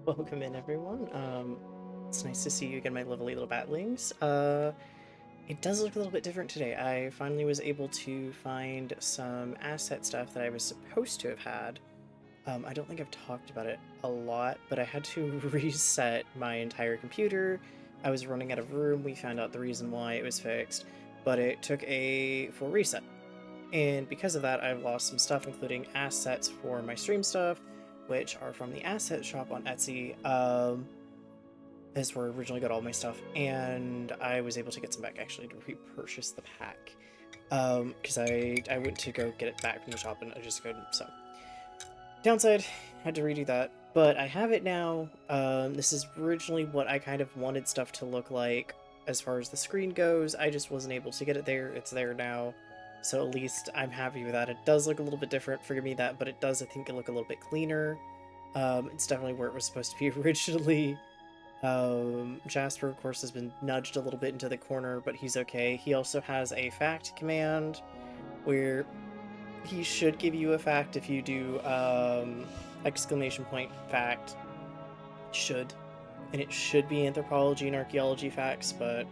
Welcome in, everyone. It's nice to see you again, my lovely little batlings. It does look a little bit different today. I finally was able to find some asset stuff that I was supposed to have had. I don't think I've talked about it a lot, but I had to reset my entire computer. I was running out of room. We found out the reason why it was fixed, but it took a full reset. And because of that, I've lost some stuff, including assets for my stream stuff, which are from the asset shop on Etsy. Is where I originally got all my stuff, and I was able to get some back actually to repurchase the pack. Because I went to go get it back from the shop and I just couldn't. So downside, had to redo that, but I have it now. This is originally what I kind of wanted stuff to look like as far as the screen goes. I just wasn't able to get it there. It's there now. So at least I'm happy with that. It does look a little bit different, forgive me that, but it does, I think, look a little bit cleaner. It's definitely where it was supposed to be originally. Jasper, of course, has been nudged a little bit into the corner, but he's okay. He also has a fact command where he should give you a fact if you do exclamation point fact. Should. And it should be anthropology and archaeology facts, but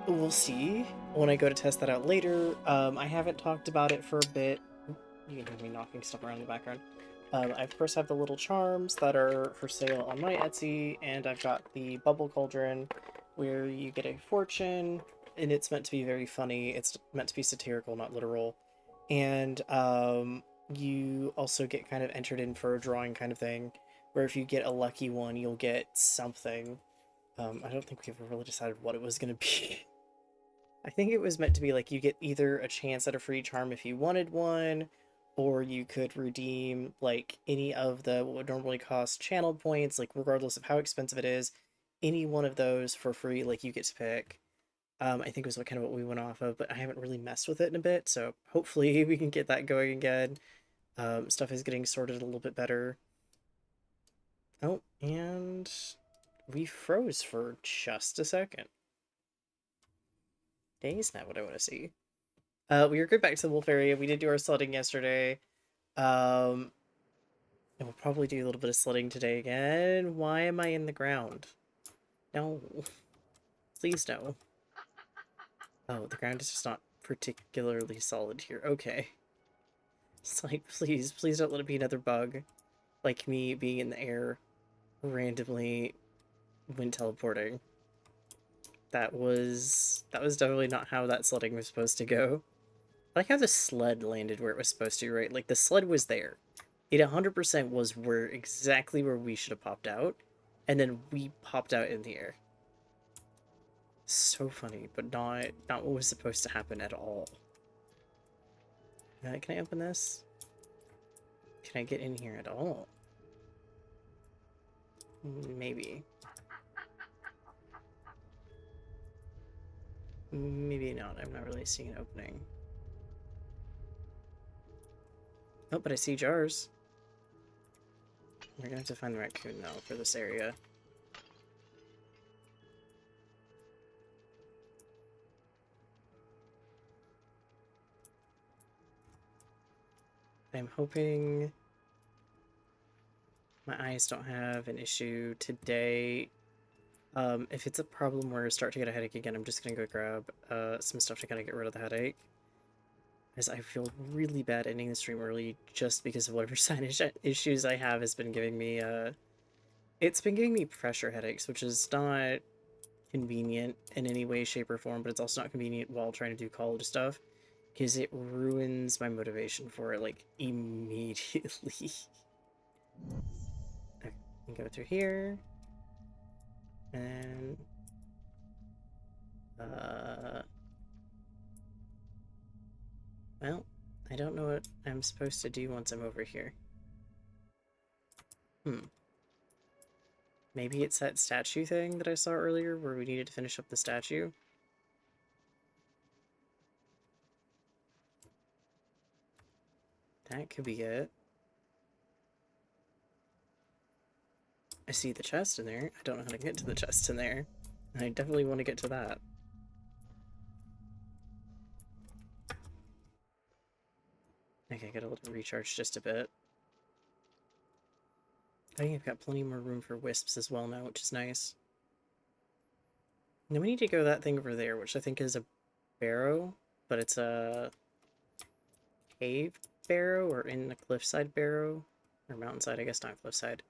we'll see when I go to test that out later. I haven't talked about it for a bit. You can hear me knocking stuff around in the background. I of course have the little charms that are for sale on my Etsy, and I've got the bubble cauldron where you get a fortune, and it's meant to be very funny. It's meant to be satirical, not literal. And you also get kind of entered in for a drawing kind of thing, where if you get a lucky one, you'll get something. I don't think we ever really decided what it was going to be. I think it was meant to be like you get either a chance at a free charm if you wanted one, or you could redeem like any of the what would normally cost channel points, like regardless of how expensive it is, any one of those for free, like you get to pick. I think was what kind of what we went off of, but I haven't really messed with it in a bit, so hopefully we can get that going again. Stuff is getting sorted a little bit better. Oh, and we froze for just a second. Dang's not what I want to see. We were good back to the wolf area. We did do our sledding yesterday. Um, and we'll probably do a little bit of sledding today again. Why am I in the ground? No. Please no. Oh, the ground is just not particularly solid here. Okay. It's like, please don't let it be another bug. Like me being in the air randomly when teleporting. That was definitely not how that sledding was supposed to go. I like how the sled landed where it was supposed to, right? Like, the sled was there. It 100% was exactly where we should have popped out, and then we popped out in the air. So funny, but not what was supposed to happen at all. Can I open this? Can I get in here at all? Maybe. Maybe not. I'm not really seeing an opening. Oh, but I see jars. We're gonna have to find the raccoon now for this area. I'm hoping my eyes don't have an issue today. If it's a problem where I start to get a headache again, I'm just gonna go grab some stuff to kind of get rid of the headache. As I feel really bad ending the stream early just because of whatever sinus issues I have has been giving me, it's been giving me pressure headaches, which is not convenient in any way, shape, or form, but it's also not convenient while trying to do college stuff, because it ruins my motivation for it, like, immediately. I can go through here, and, well, I don't know what I'm supposed to do once I'm over here. Maybe it's that statue thing that I saw earlier where we needed to finish up the statue. That could be it. I see the chest in there. I don't know how to get to the chest in there. And I definitely want to get to that. Okay, I gotta let it recharge just a bit. I think I've got plenty more room for wisps as well now, which is nice. Now we need to go that thing over there, which I think is a barrow, but it's a cave barrow or in a cliffside barrow. Or mountainside, I guess not cliffside.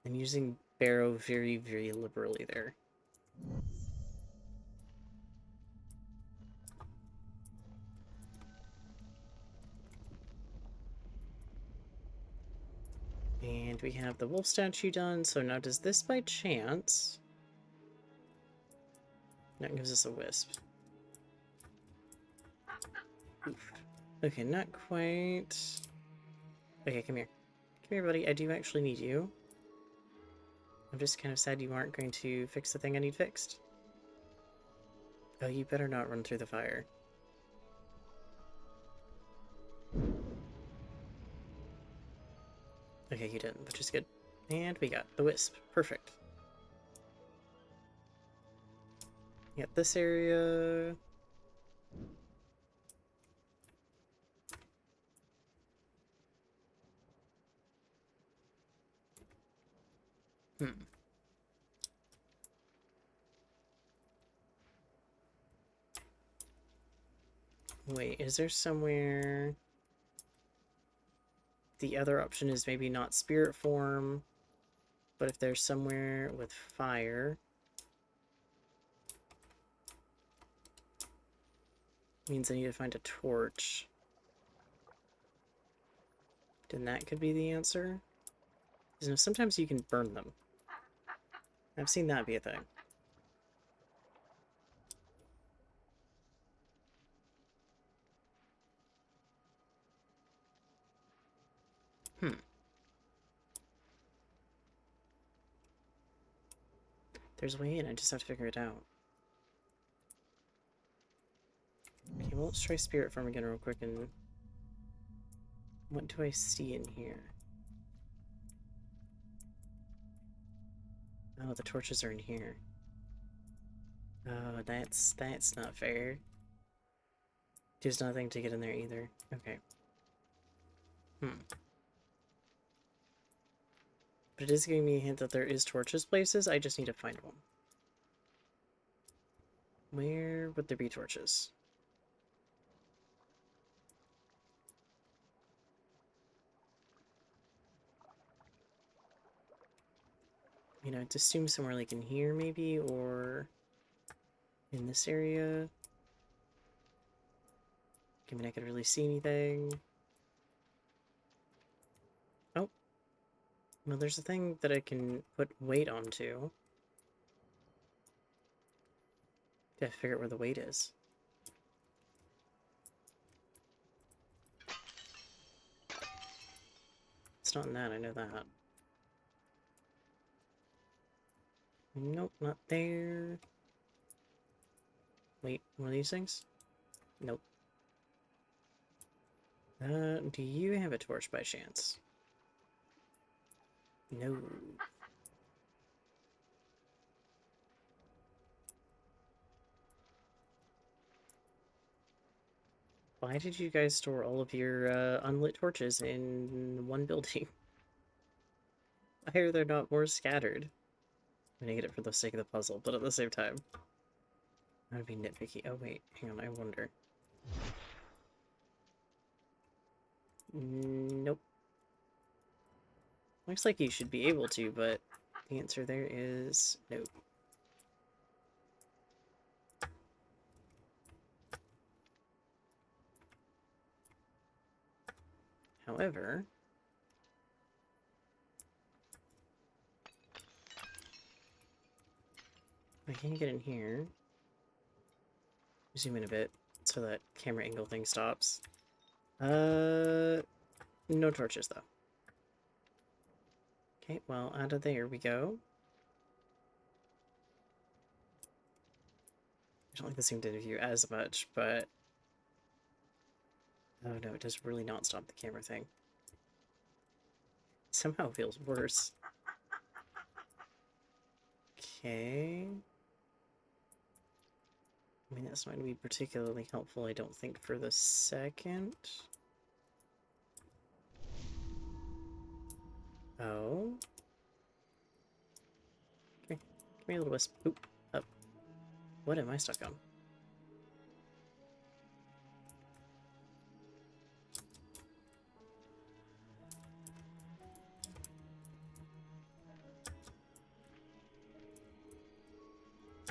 I'm using barrow very, very liberally there. And we have the wolf statue done, so now does this by chance... That gives us a wisp. Oof. Okay, not quite... Okay, come here. Come here, buddy. I do actually need you. I'm just kind of sad you aren't going to fix the thing I need fixed. Oh, you better not run through the fire. Okay, you didn't, which is good. And we got the wisp. Perfect. Got this area. Wait, is there somewhere... The other option is maybe not spirit form, but if there's somewhere with fire... Means I need to find a torch. Then that could be the answer. Because, you know, sometimes you can burn them. I've seen that be a thing. There's a way in, I just have to figure it out. Okay, well, let's try spirit form again real quick and... What do I see in here? Oh, the torches are in here. Oh, that's not fair. There's nothing to get in there either. Okay. But it is giving me a hint that there is torches places, I just need to find one. Where would there be torches? You know, I'd assume somewhere like in here maybe, or in this area. I mean, I could really see anything. Oh. Well, there's a thing that I can put weight onto. Gotta figure out where the weight is. It's not in that, I know that. Nope, not there. Wait, one of these things? Nope. Do you have a torch by chance? No. Why did you guys store all of your unlit torches in one building? Why are they not more scattered? I'm gonna get it for the sake of the puzzle, but at the same time, I'm gonna be nitpicky. Oh wait, hang on, I wonder. Nope. Looks like you should be able to, but the answer there is no. However, I can get in here. Zoom in a bit so that camera angle thing stops. No torches though. Okay, well, out of there we go. I don't like the zoomed in view as much, but... Oh no, it does really not stop the camera thing. Somehow it feels worse. Okay. I mean, that's not going to be particularly helpful, I don't think, for the second. Oh. Okay. Come here, little wisp. Oop. Up. What am I stuck on?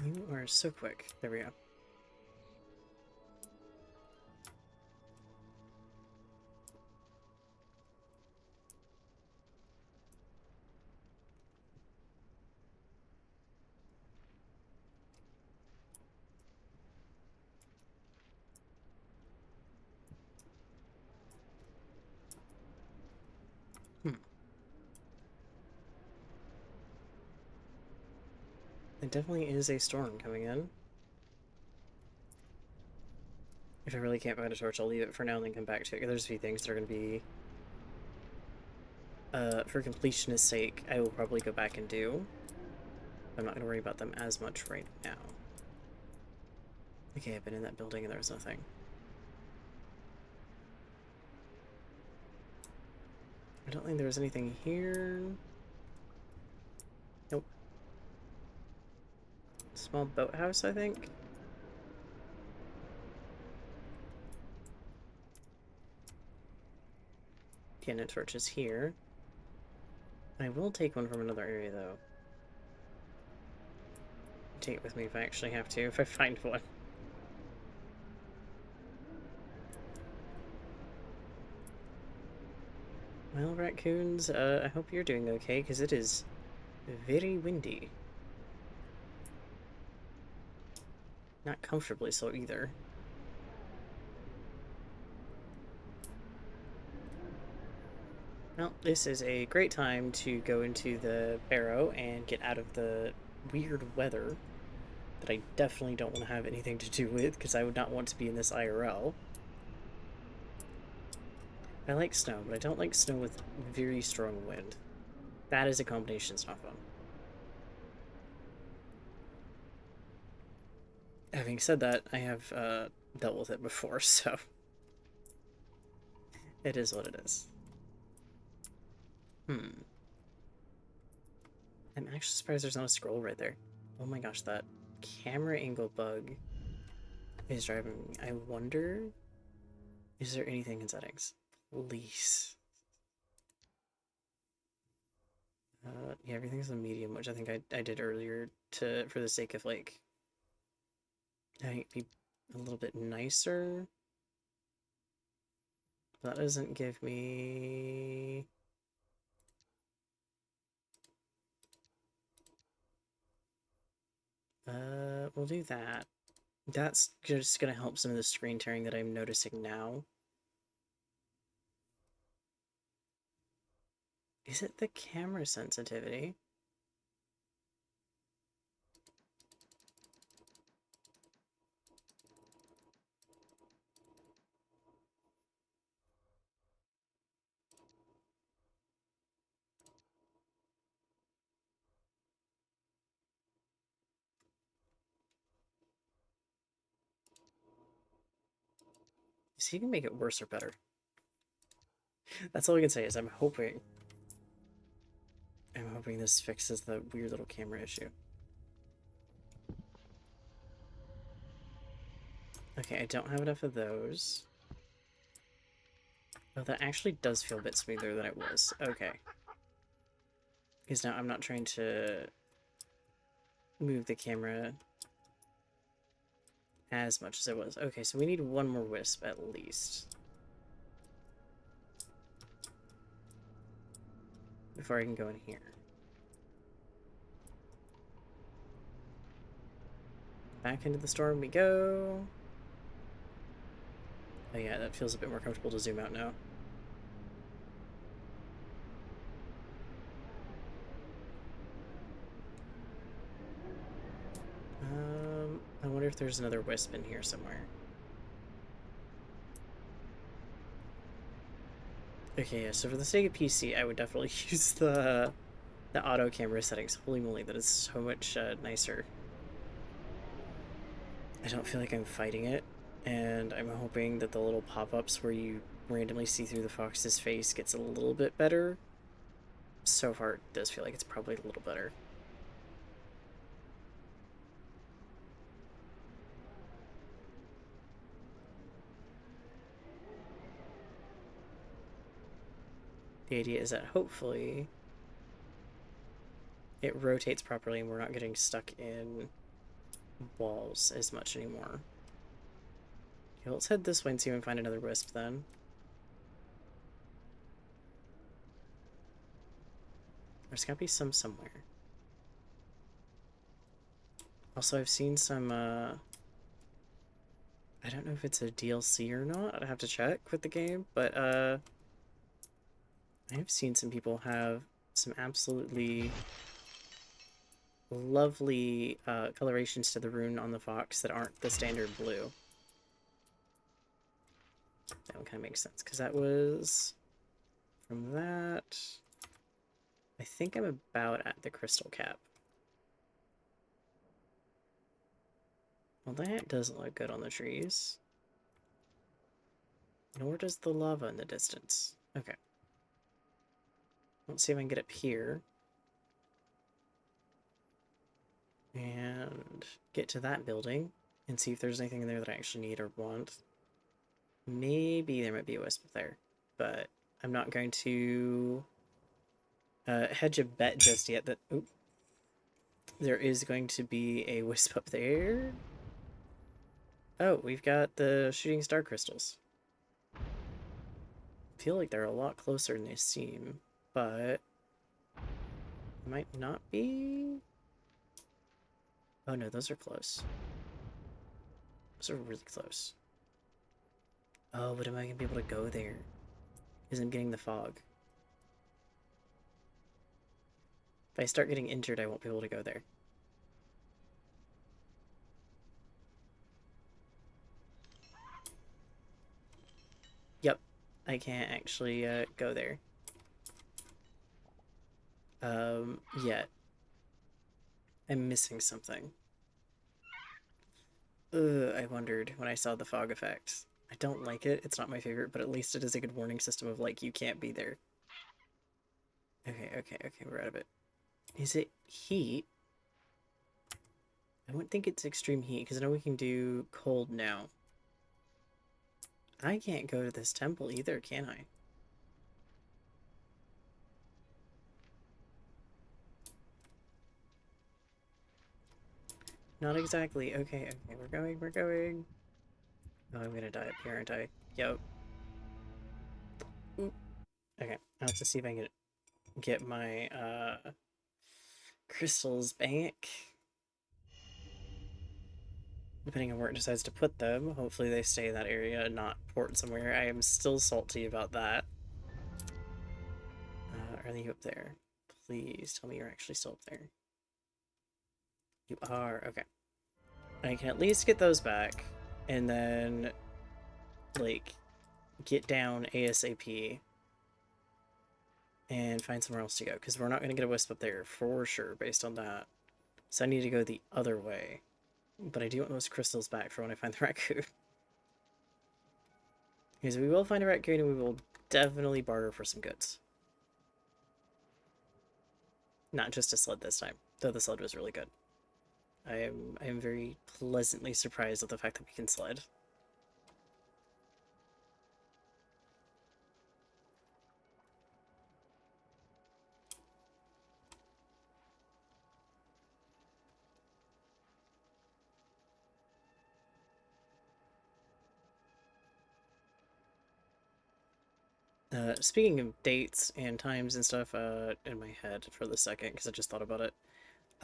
You are so quick. There we go. Hmm. It definitely is a storm coming in. If I really can't find a torch, I'll leave it for now and then come back to it. There's a few things that are going to be... for completionist sake, I will probably go back and do. I'm not going to worry about them as much right now. Okay, I've been in that building and there was nothing. I don't think there was anything here. Nope. Small boathouse, I think? Yeah, no torches here. I will take one from another area, though. Take it with me if I actually have to, if I find one. Well, raccoons, I hope you're doing okay, because it is very windy. Not comfortably so either. Well, this is a great time to go into the barrow and get out of the weird weather that I definitely don't want to have anything to do with, because I would not want to be in this IRL. I like snow, but I don't like snow with very strong wind. That is a combination that's not fun. Having said that, I have dealt with it before, so it is what it is. I'm actually surprised there's not a scroll right there. Oh my gosh, that camera angle bug is driving me. I wonder, is there anything in settings? Please. Yeah, everything's on medium, which I think I did earlier for the sake of like having it be a little bit nicer. That doesn't give me... we'll do that. That's just gonna help some of the screen tearing that I'm noticing now. Is it the camera sensitivity? See, you can make it worse or better. That's all I can say is I'm hoping this fixes the weird little camera issue. Okay, I don't have enough of those. Oh, that actually does feel a bit smoother than it was. Okay. Because now I'm not trying to move the camera as much as it was. Okay, so we need one more wisp at least before I can go in here. Back into the storm we go. Oh yeah, that feels a bit more comfortable to zoom out now. I wonder if there's another wisp in here somewhere. Okay, yeah, so for the sake of PC, I would definitely use the auto camera settings. Holy moly, that is so much nicer. I don't feel like I'm fighting it, and I'm hoping that the little pop-ups where you randomly see through the fox's face gets a little bit better. so far it does feel like it's probably a little better. The idea is that hopefully it rotates properly and we're not getting stuck in walls as much anymore. Okay, let's head this way and see if we can find another wisp then. There's gotta be some somewhere. Also, I've seen some, I don't know if it's a DLC or not. I'd have to check with the game, but, I've seen some people have some absolutely lovely colorations to the rune on the fox that aren't the standard blue. That one kind of makes sense, because that was from that. I think I'm about at the crystal cap. Well, that doesn't look good on the trees. Nor does the lava in the distance. Okay. Let's see if I can get up here. And get to that building and see if there's anything in there that I actually need or want. Maybe there might be a wisp there, but I'm not going to hedge a bet just yet that there is going to be a wisp up there. Oh, we've got the shooting star crystals. I feel like they're a lot closer than they seem, but might not be. Oh no, those are close. Those are really close. Oh, but am I gonna be able to go there? Because I'm getting the fog. If I start getting injured, I won't be able to go there. Yep, I can't actually go there. Yet. I'm missing something. I wondered when I saw the fog effect. I don't like it, it's not my favorite, but at least it is a good warning system of, like, you can't be there. Okay, we're out of it. Is it heat? I wouldn't think it's extreme heat, because I know we can do cold now. I can't go to this temple either, can I? Not exactly. Okay, we're going. Oh, I'm gonna die up here, aren't I? Yep. Oop. Okay, I'll have to see if I can get my, crystals back. Depending on where it decides to put them. Hopefully they stay in that area and not port somewhere. I am still salty about that. Are you up there? Please tell me you're actually still up there. You are. Okay. I can at least get those back. And then, like, get down ASAP. And find somewhere else to go. Because we're not going to get a wisp up there for sure based on that. So I need to go the other way. But I do want those crystals back for when I find the raccoon. Because we will find a raccoon and we will definitely barter for some goods. Not just a sled this time, though the sled was really good. I am very pleasantly surprised at the fact that we can sled. Speaking of dates and times and stuff, in my head for the second, because I just thought about it.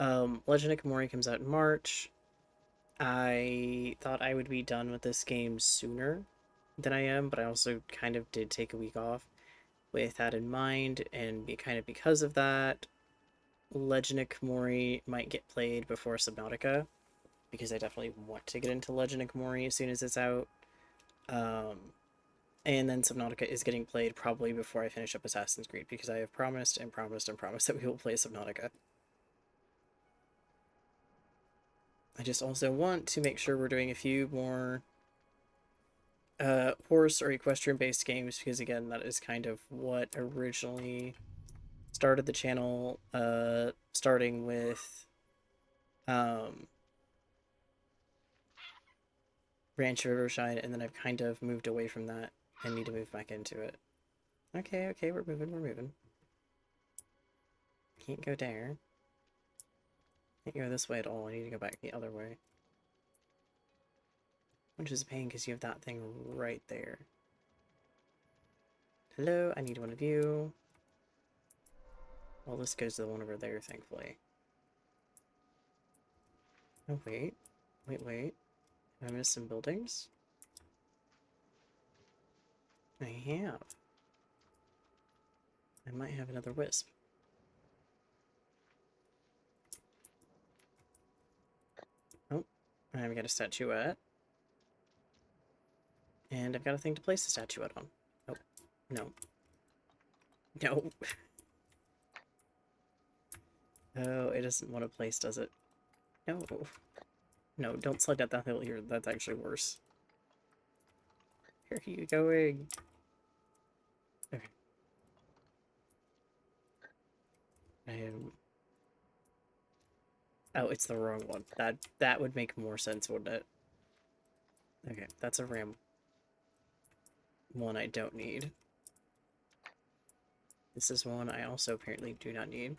Legend of Komori comes out in March. I thought I would be done with this game sooner than I am, but I also kind of did take a week off with that in mind, and kind of because of that, Legend of Komori might get played before Subnautica, because I definitely want to get into Legend of Komori as soon as it's out. And then Subnautica is getting played probably before I finish up Assassin's Creed, because I have promised and promised and promised that we will play Subnautica. I just also want to make sure we're doing a few more horse or equestrian based games, because again, that is kind of what originally started the channel starting with um, Rancho Riverside, and then I've kind of moved away from that and need to move back into it. Okay, okay, we're moving, we're moving. Can't go there. Can't go this way at all. I need to go back the other way. Which is a pain because you have that thing right there. Hello, I need one of you. Well, this goes to the one over there, thankfully. Oh, wait. Wait, wait. Have I missed some buildings? I have. I might have another wisp. Oh, I've got a statuette. And I've got a thing to place the statuette on. Oh, no. No. Oh, it doesn't want to place, does it? No. No, don't slide down that hill here. That's actually worse. Where are you going? Okay. I am... Oh, it's the wrong one. That would make more sense, wouldn't it? Okay, that's a ram. One I don't need. This is one I also apparently do not need.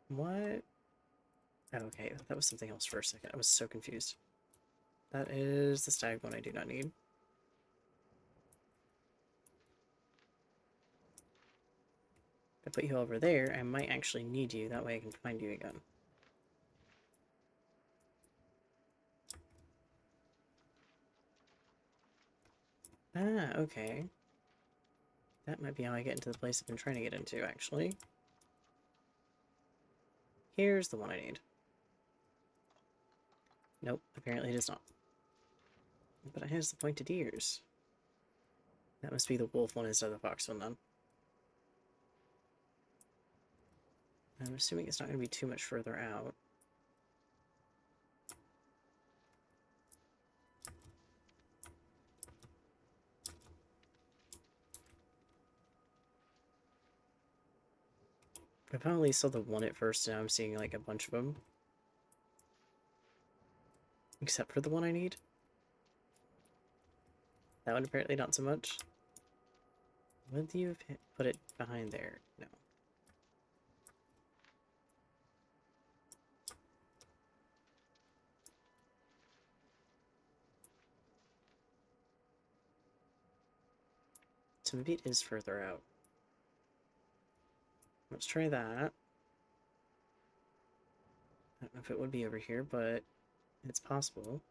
What? Oh, okay, that was something else for a second. I was so confused. That is the stag one I do not need. If I put you over there, I might actually need you. That way I can find you again. Ah, okay. That might be how I get into the place I've been trying to get into, actually. Here's the one I need. Nope, apparently it is not. But it has the pointed ears. That must be the wolf one instead of the fox one, then. I'm assuming it's not going to be too much further out. I probably saw the one at first, and now I'm seeing like a bunch of them. Except for the one I need. That one apparently not so much. Would you have put it behind there? No. So maybe it is further out. Let's try that. I don't know if it would be over here, but it's possible.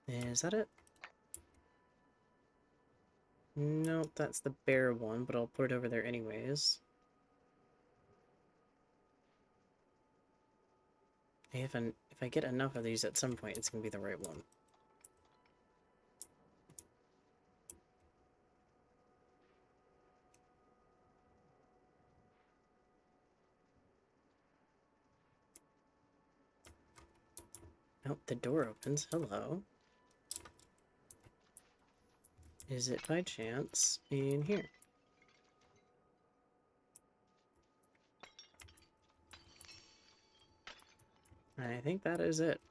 Is that it? Nope, that's the bear one, but I'll put it over there anyways. If I get enough of these at some point, it's gonna be the right one. Oh, the door opens. Hello. Is it by chance in here? I think that is it.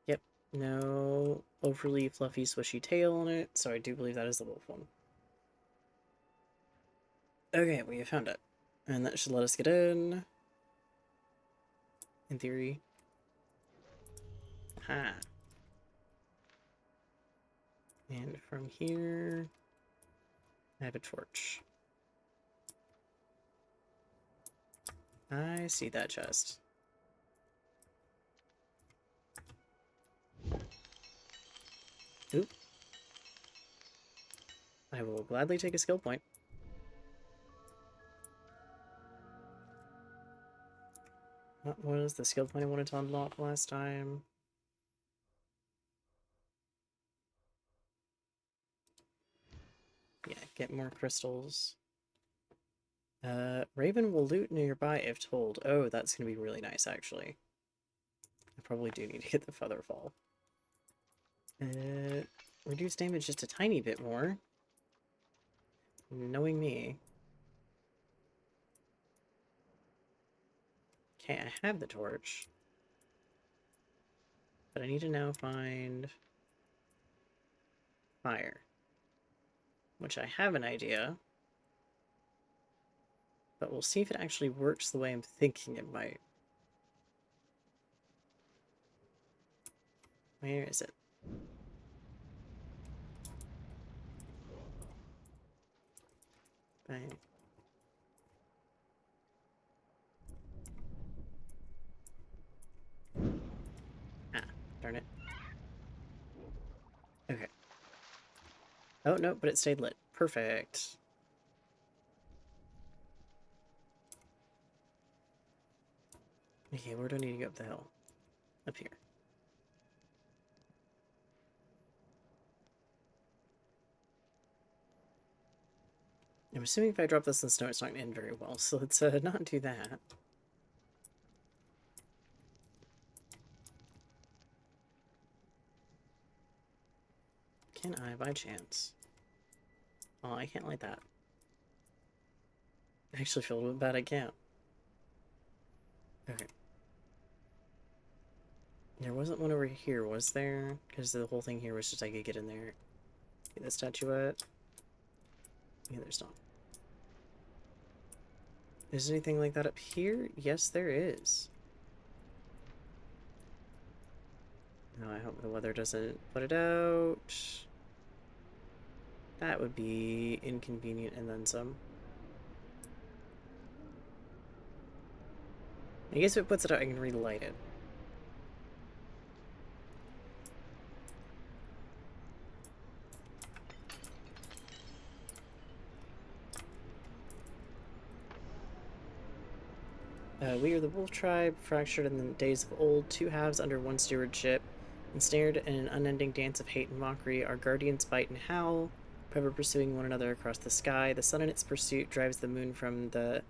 Yep, no overly fluffy swishy tail on it, so I do believe that is the wolf one. Okay, we have found it. And that should let us get in theory. Ha. And from here, I have a torch. I see that chest. Oop. I will gladly take a skill point. What was the skill point I wanted to unlock last time? Yeah, get more crystals. Raven will loot nearby if told. Oh, that's gonna be really nice, actually. I probably do need to get the Featherfall. Reduce damage just a tiny bit more. Knowing me. Okay, I have the torch. But I need to now find fire. Which I have an idea. But we'll see if it actually works the way I'm thinking it might. Where is it? Bang. Ah, darn it. Okay. Oh, no, but it stayed lit. Perfect. Okay, where do I need to go up the hill? Up here. I'm assuming if I drop this in the snow, it's not going to end very well, so let's not do that. Can I, by chance? Oh, I can't light that. I actually feel a little bad I can't. Okay. There wasn't one over here, was there? Because the whole thing here was just I could get in there. Get the statuette. Yeah, there's not. Is there anything like that up here? Yes, there is. No, I hope the weather doesn't put it out. That would be inconvenient and then some. I guess if it puts it out, I can relight it. We are the Wolf Tribe, fractured in the days of old, two halves under one stewardship, ensnared in an unending dance of hate and mockery. Our guardians bite and howl, forever pursuing one another across the sky. The sun in its pursuit drives the moon from the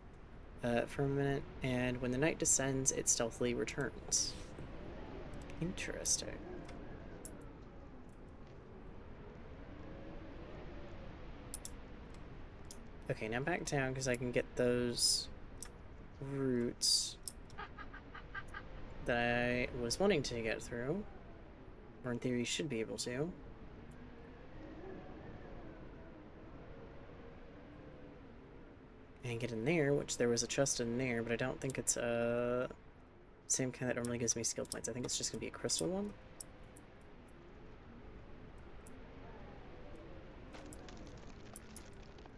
firmament, and when the night descends, it stealthily returns. Interesting. Okay, now back down because I can get those roots that I was wanting to get through, or in theory should be able to. And get in there, which there was a chest in there, but I don't think it's a same kind that normally gives me skill points. I think it's just gonna be a crystal one.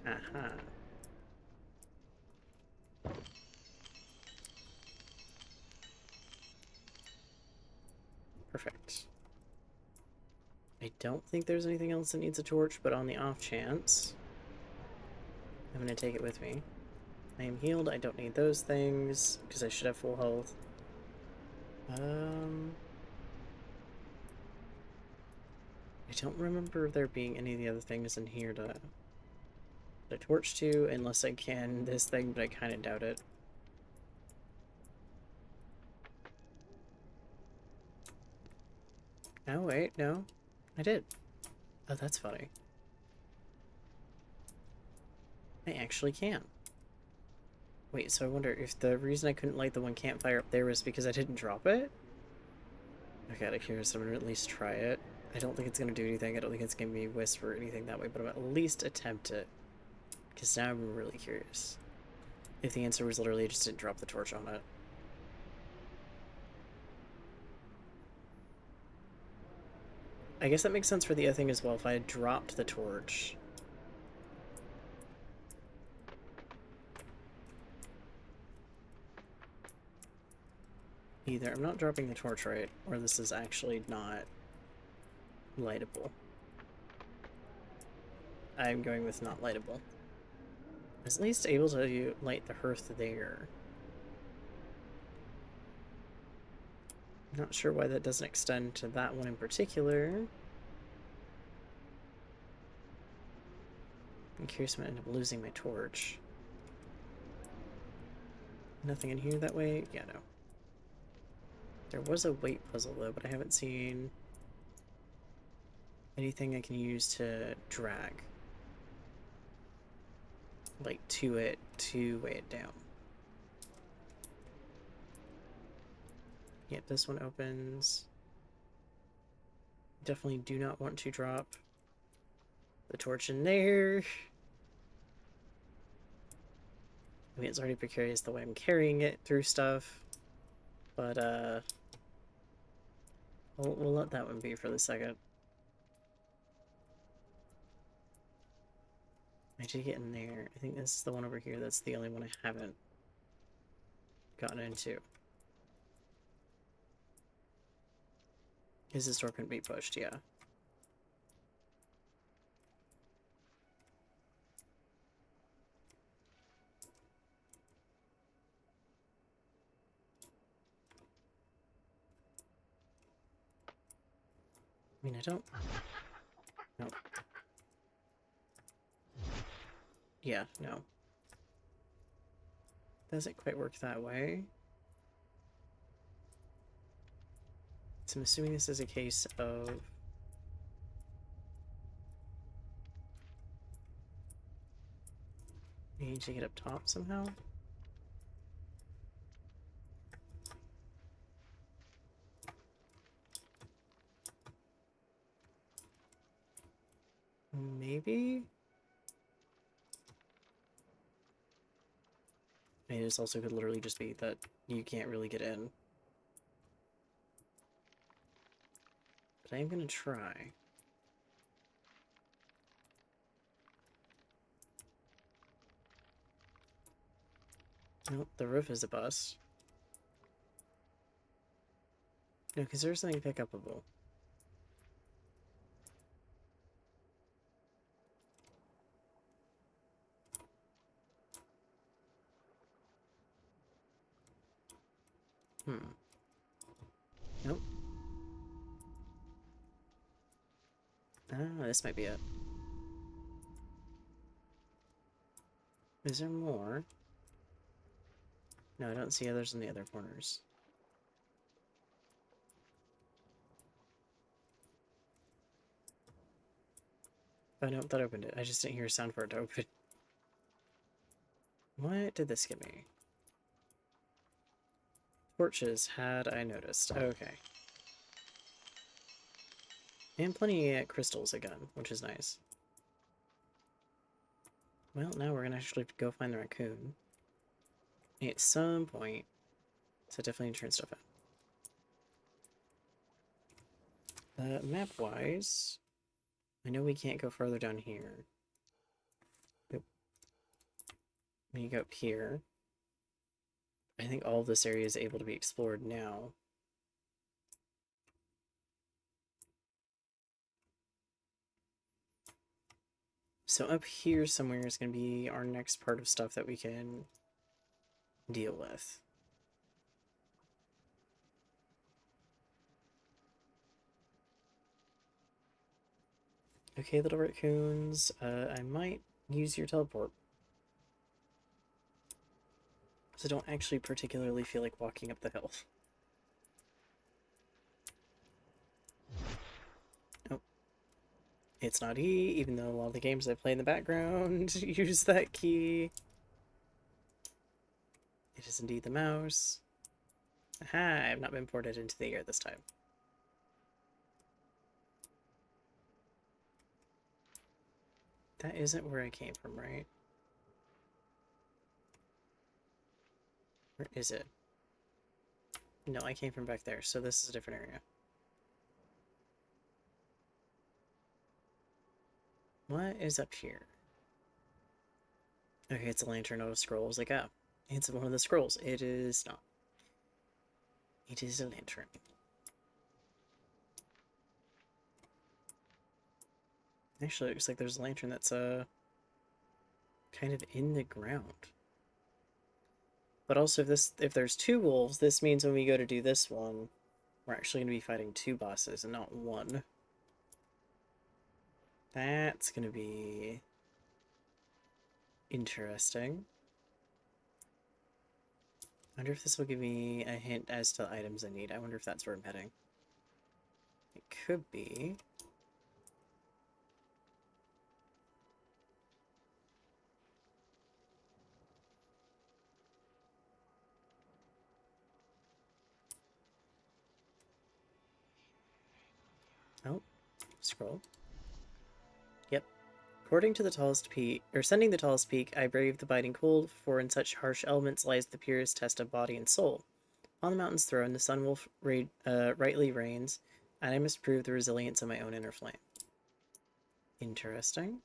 Aha. Perfect. I don't think there's anything else that needs a torch, but on the off chance, I'm gonna take it with me. I am healed, I don't need those things, because I should have full health. I don't remember there being any of the other things in here to torch to, unless I can this thing, but I kind of doubt it. Oh, wait, no. I did. Oh, that's funny. I actually can. Wait, so I wonder if the reason I couldn't light the one campfire up there was because I didn't drop it? I gotta curious, I'm gonna at least try it. I don't think it's gonna do anything, I don't think it's gonna be wisp or anything that way, but I'm at least attempt it. Because now I'm really curious. If the answer was literally I just didn't drop the torch on it. I guess that makes sense for the other thing as well, if I had dropped the torch. Either I'm not dropping the torch right, or this is actually not lightable. I'm going with not lightable. I was at least able to light the hearth there. Not sure why that doesn't extend to that one in particular. I'm curious if I end up losing my torch. Nothing in here that way? Yeah, no. There was a weight puzzle though, but I haven't seen anything I can use to drag. Like to it to weigh it down. Yep, this one opens. Definitely do not want to drop the torch in there. I mean, it's already precarious the way I'm carrying it through stuff. But, we'll let that one be for the second. I did get in there. I think this is the one over here that's the only one I haven't gotten into. Because this door couldn't be pushed, yeah. I mean, I don't... No. Yeah, no. Doesn't quite work that way. So I'm assuming this is a case of... I need to get up top somehow? Maybe? I mean, this also could literally just be that you can't really get in. But I am gonna try. Nope, the roof is a bust. No, because there's something pick-upable. Nope. Ah, this might be it. Is there more? No, I don't see others in the other corners. Oh, no, that opened it. I just didn't hear a sound for it to open. What did this give me? Torches, had I noticed. Okay. And plenty of crystals again, which is nice. Well, now we're gonna actually go find the raccoon. At some point. So definitely need to turn stuff out. Map-wise, I know we can't go further down here. Nope. When you go up here, I think all of this area is able to be explored now. So up here somewhere is going to be our next part of stuff that we can deal with. Okay, little raccoons, I might use your teleport. Because I don't actually particularly feel like walking up the hill. Nope. It's not E, even though a lot of the games I play in the background use that key. It is indeed the mouse. Aha, I've not been ported into the air this time. That isn't where I came from, right? Where is it? No, I came from back there, so this is a different area. What is up here? Okay, it's a lantern, not a scroll. I was like, oh, it's one of the scrolls. It is not. It is a lantern. Actually, it looks like there's a lantern that's, kind of in the ground. But also, if there's two wolves, this means when we go to do this one, we're actually going to be fighting two bosses and not one. That's going to be interesting. I wonder if this will give me a hint as to the items I need. I wonder if that's where I'm heading. It could be. Oh, scroll. Yep. According to the tallest peak, or ascending the tallest peak, I brave the biting cold, for in such harsh elements lies the purest test of body and soul. On the mountain's throne, the sun wolf rightly reigns, and I must prove the resilience of my own inner flame. Interesting.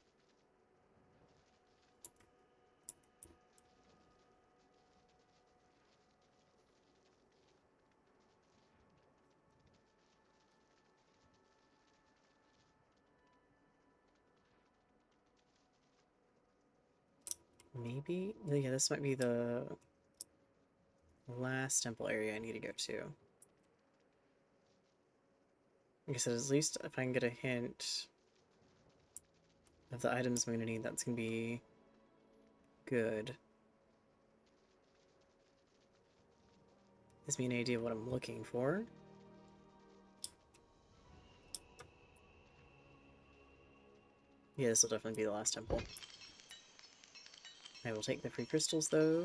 Maybe? Yeah, this might be the last temple area I need to go to. Like I said, at least if I can get a hint of the items I'm going to need, that's going to be good. Gives me an idea of what I'm looking for. Yeah, this will definitely be the last temple. I will take the free crystals, though.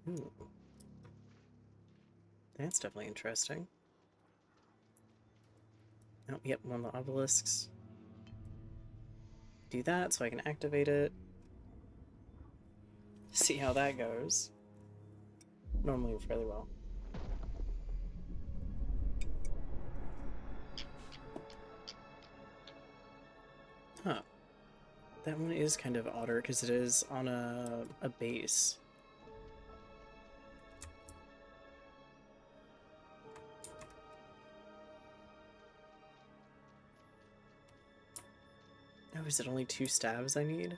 Ooh. That's definitely interesting. Oh, yep, one of the obelisks. Do that so I can activate it. See how that goes. Normally fairly well. Huh. That one is kind of odder because it is on a base. Oh, is it only 2 stabs I need?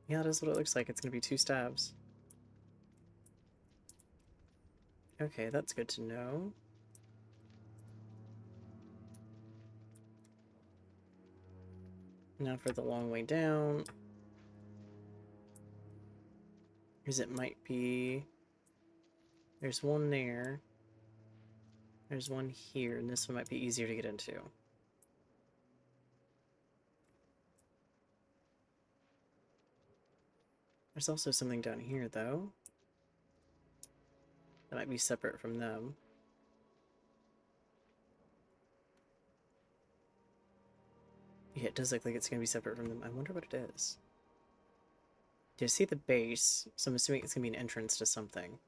Yeah, that is what it looks like. It's going to be 2 stabs. Okay, that's good to know. Now for the long way down. Because it might be... There's one there. There's one here, and this one might be easier to get into. There's also something down here, though. That might be separate from them. Yeah, it does look like it's going to be separate from them. I wonder what it is. Do you see the base? So I'm assuming it's going to be an entrance to something.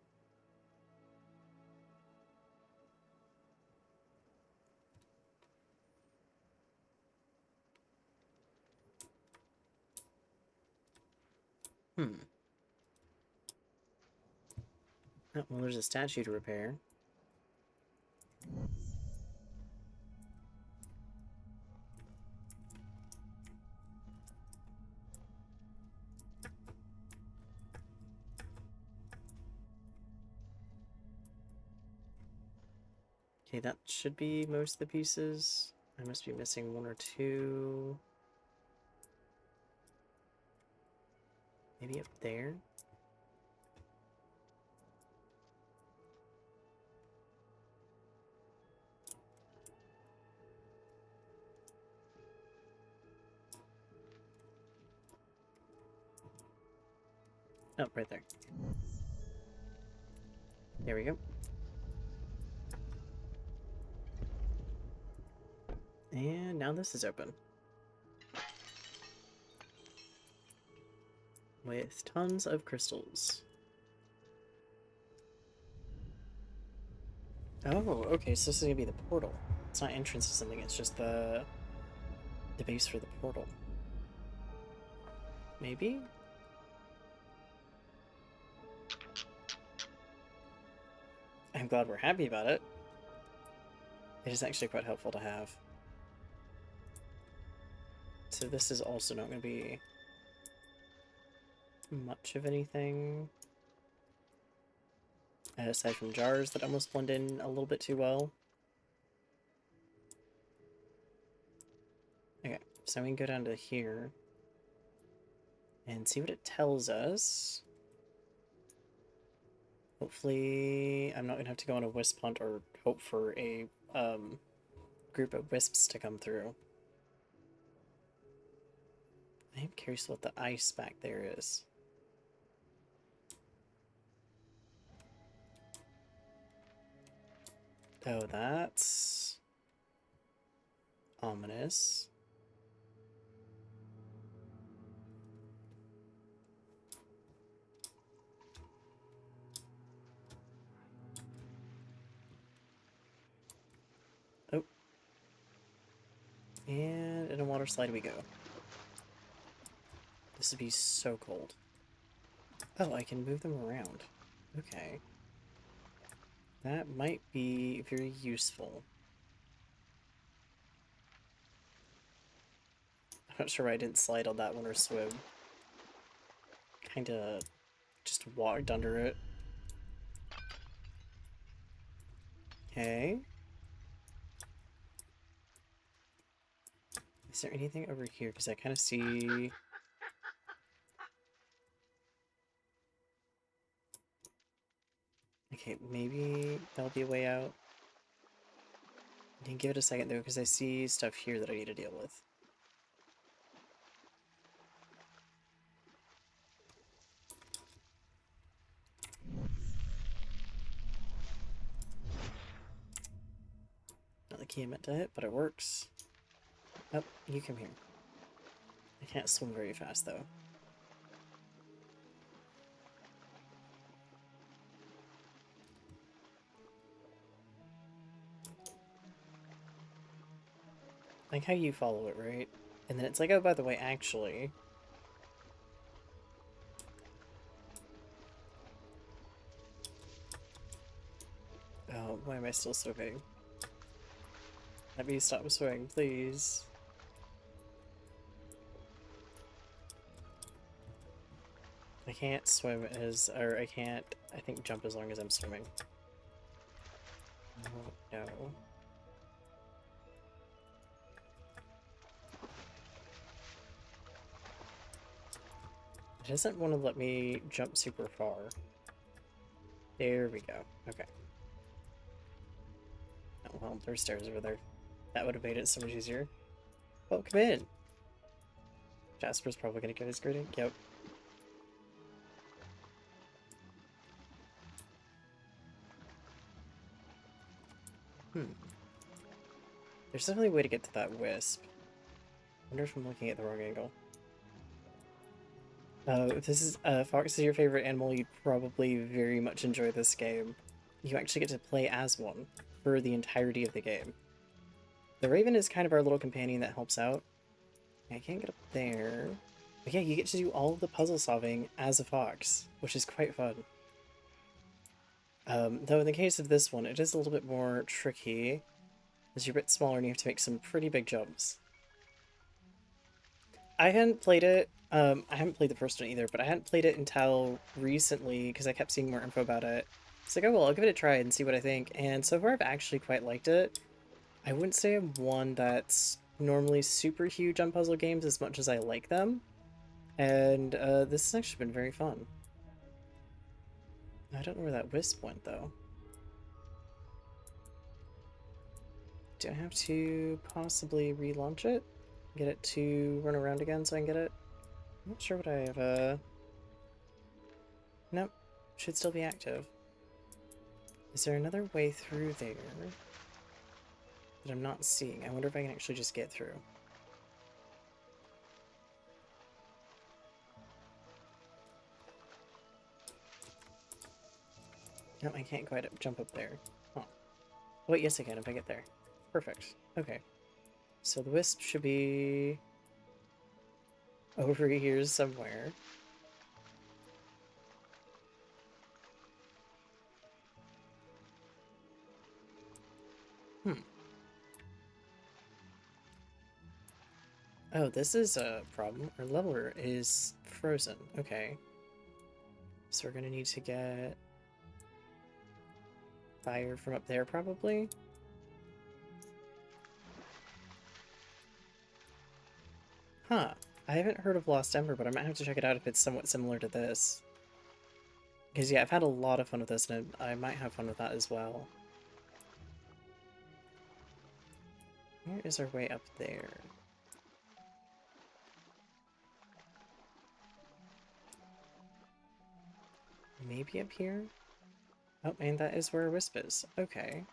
Hmm. Oh, well, there's a statue to repair. Okay, that should be most of the pieces. I must be missing 1 or 2. Maybe up there? Oh, right there. There we go. And now this is open. With tons of crystals. Oh, okay, so this is gonna be the portal. It's not entrance to something, it's just the base for the portal. Maybe? I'm glad we're happy about it. It is actually quite helpful to have. So this is also not going to be much of anything. Aside from jars that almost blend in a little bit too well. So we can go down to here and see what it tells us. Hopefully, I'm not gonna have to go on a wisp hunt or hope for a group of wisps to come through. I am curious what the ice back there is. Oh, that's ominous. Oh. And in a water slide we go. This would be so cold. Oh, I can move them around. Okay. That might be very useful. I'm not sure why I didn't slide on that one or swim. Kinda just walked under it. Okay. Is there anything over here? Because I kind of see... Okay, maybe there'll be a way out. I can give it a second though, because I see stuff here that I need to deal with. Not the key I meant to hit, but it works. Oh, you come here. I can't swim very fast though. Like how you follow it, right? And then it's like, oh, by the way, actually... Oh, why am I still swimming? Let me stop swimming, please. I can't swim as... or I can't, I think, jump as long as I'm swimming. Oh, no. It doesn't want to let me jump super far. There we go. Okay. Oh, well, there's stairs over there. That would have made it so much easier. Oh, come in! Jasper's probably gonna get his greeting. Yep. There's definitely a way to get to that wisp. I wonder if I'm looking at the wrong angle. If this is Fox is your favorite animal, you'd probably very much enjoy this game. You actually get to play as one for the entirety of the game. The Raven is kind of our little companion that helps out. I can't get up there. But yeah, you get to do all of the puzzle solving as a fox, which is quite fun. Though in the case of this one, it is a little bit more tricky, as you're a bit smaller and you have to make some pretty big jumps. I hadn't played it, I haven't played the first one either, but I hadn't played it until recently because I kept seeing more info about it. It's like, oh well, I'll give it a try and see what I think, and so far I've actually quite liked it. I wouldn't say I'm one that's normally super huge on puzzle games as much as I like them, and this has actually been very fun. I don't know where that wisp went, though. Do I have to possibly relaunch it? Get it to run around again so I can get it? I'm not sure what I have, Nope. Should still be active. Is there another way through there that I'm not seeing? I wonder if I can actually just get through. No, I can't quite jump up there. Oh. Wait, yes I can if I get there. Perfect. Okay. So the wisp should be over here somewhere. Oh, this is a problem. Our leveler is frozen. Okay. So we're gonna need to get fire from up there, probably. Huh. I haven't heard of Lost Ember, but I might have to check it out if it's somewhat similar to this. Because, yeah, I've had a lot of fun with this, and I might have fun with that as well. Where is our way up there? Maybe up here? Oh, and that is where a wisp is. Okay.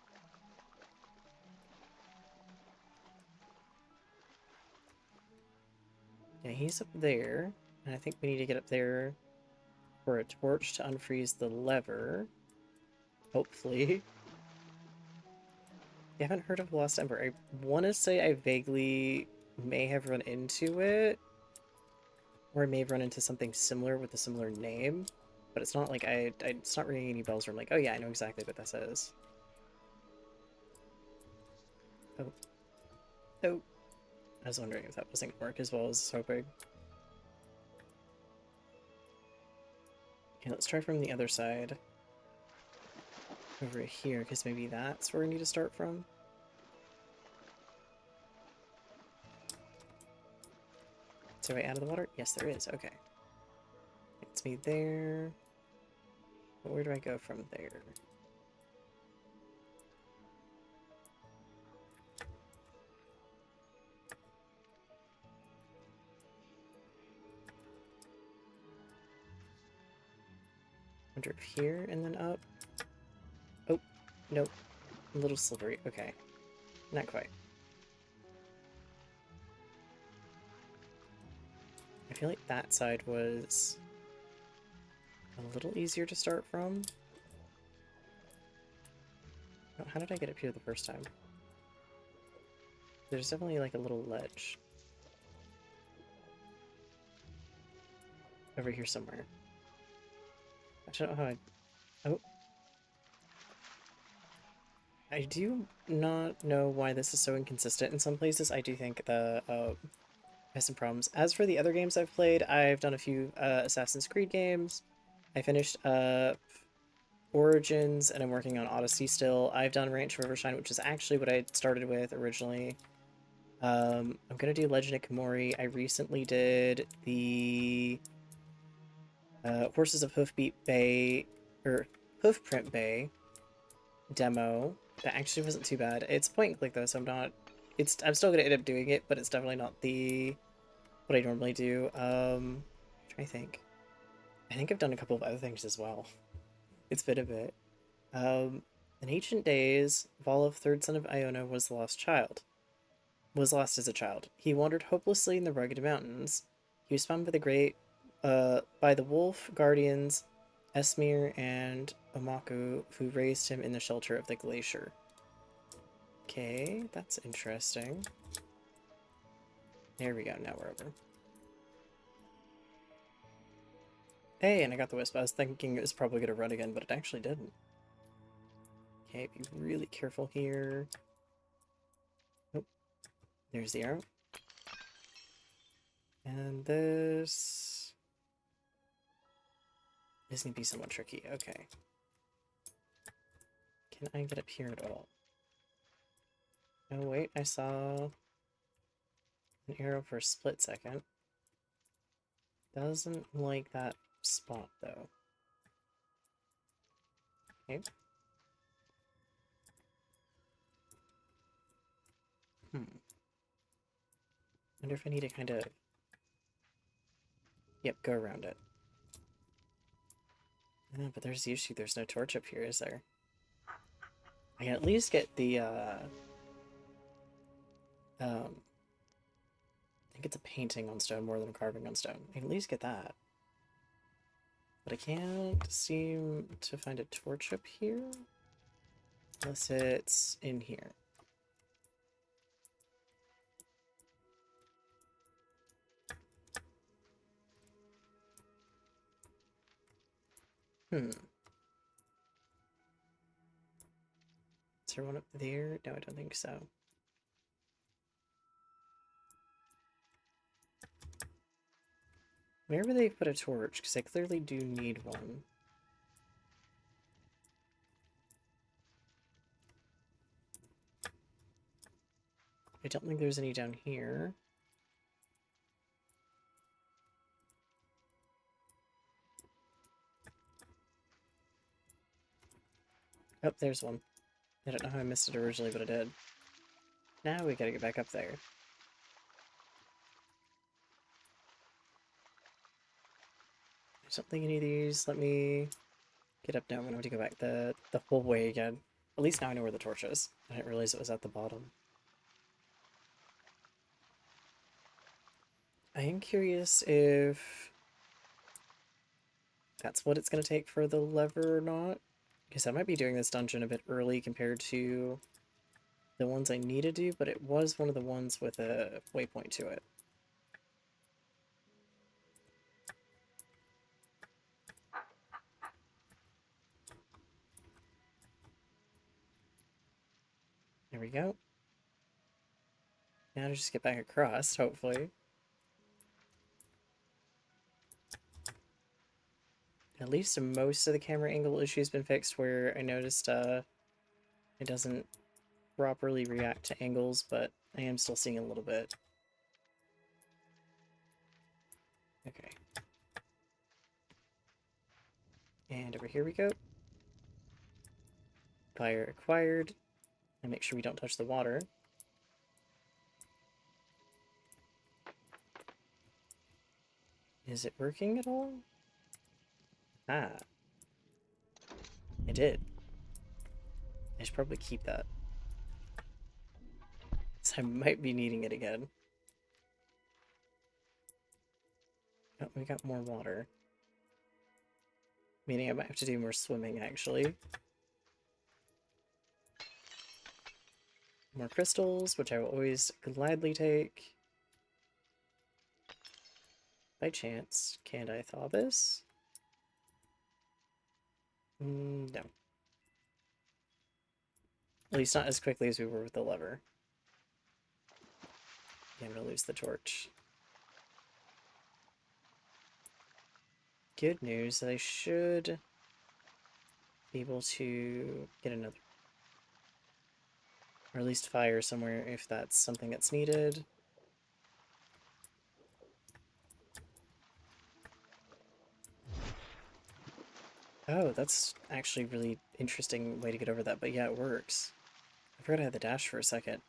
Yeah, he's up there. And I think we need to get up there for a torch to unfreeze the lever. Hopefully. You haven't heard of Lost Ember. I want to say I vaguely may have run into it. Or I may have run into something similar with a similar name. But it's not like it's not ringing any bells where I'm like, oh yeah, I know exactly what this is. Oh. Oh. I was wondering if that wasn't going to work as well as I was hoping. Okay, let's try from the other side. Over here, because maybe that's where we need to start from. Is there a way out of the water? Yes, there is. Okay. It's me there. But where do I go from there? Wonder if here and then up? Oh, nope. A little slippery. Okay. Not quite. I feel like that side was a little easier to start from. Oh, how did I get up here the first time? There's definitely like a little ledge. Over here somewhere. I don't know how I... Oh. I do not know why this is so inconsistent in some places. I do think the has some problems. As for the other games I've played, I've done a few Assassin's Creed games. I finished Origins, and I'm working on Odyssey still. I've done Ranch Rivershine, which is actually what I started with originally. I'm gonna do Legend of Komori. I recently did the Horses of Hoofbeat Bay, or Hoofprint Bay demo. That actually wasn't too bad. It's point and click though, so I'm still gonna end up doing it, but it's definitely not what I normally do. I'm trying to think. I think I've done a couple of other things as well. It's been a bit. In ancient days, Volov, third son of Iona, was lost as a child. He wandered hopelessly in the rugged mountains. He was found by the wolf guardians, Esmir and Omaku, who raised him in the shelter of the glacier. Okay, that's interesting. There we go, now we're over. Hey, and I got the wisp. I was thinking it was probably going to run again, but it actually didn't. Okay, be really careful here. Oh, there's the arrow. And this is going to be somewhat tricky. Okay. Can I get up here at all? Oh, wait, I saw an arrow for a split second. Doesn't like that spot, though. Okay. Wonder if I need to kind of... Yep, go around it. But there's the issue. There's no torch up here, is there? I can at least get the, I think it's a painting on stone more than a carving on stone. I can at least get that. But I can't seem to find a torch up here. Unless it's in here. Is there one up there? No, I don't think so. Wherever they put a torch, because I clearly do need one. I don't think there's any down here. Oh, there's one. I don't know how I missed it originally, but I did. Now we gotta get back up there. I don't think any of these let me get up now. I'm gonna have to go back the whole way again. At least now I know where the torch is. I didn't realize it was at the bottom. I am curious if that's what it's going to take for the lever or not. Because I might be doing this dungeon a bit early compared to the ones I need to do, but it was one of the ones with a waypoint to it. There we go. Now to just get back across, hopefully. At least most of the camera angle issue's been fixed, where I noticed it doesn't properly react to angles, but I am still seeing a little bit. Okay. And over here we go. Fire acquired. And make sure we don't touch the water. Is it working at all? Ah. It did. I should probably keep that. So I might be needing it again. Oh, we got more water. Meaning I might have to do more swimming, actually. More crystals, which I will always gladly take. By chance, can I thaw this? No. At least not as quickly as we were with the lever. Yeah, I'm gonna lose the torch. Good news, I should be able to get another. Or at least fire somewhere if that's something that's needed. Oh, that's actually a really interesting way to get over that, but yeah, it works. I forgot I had the dash for a second.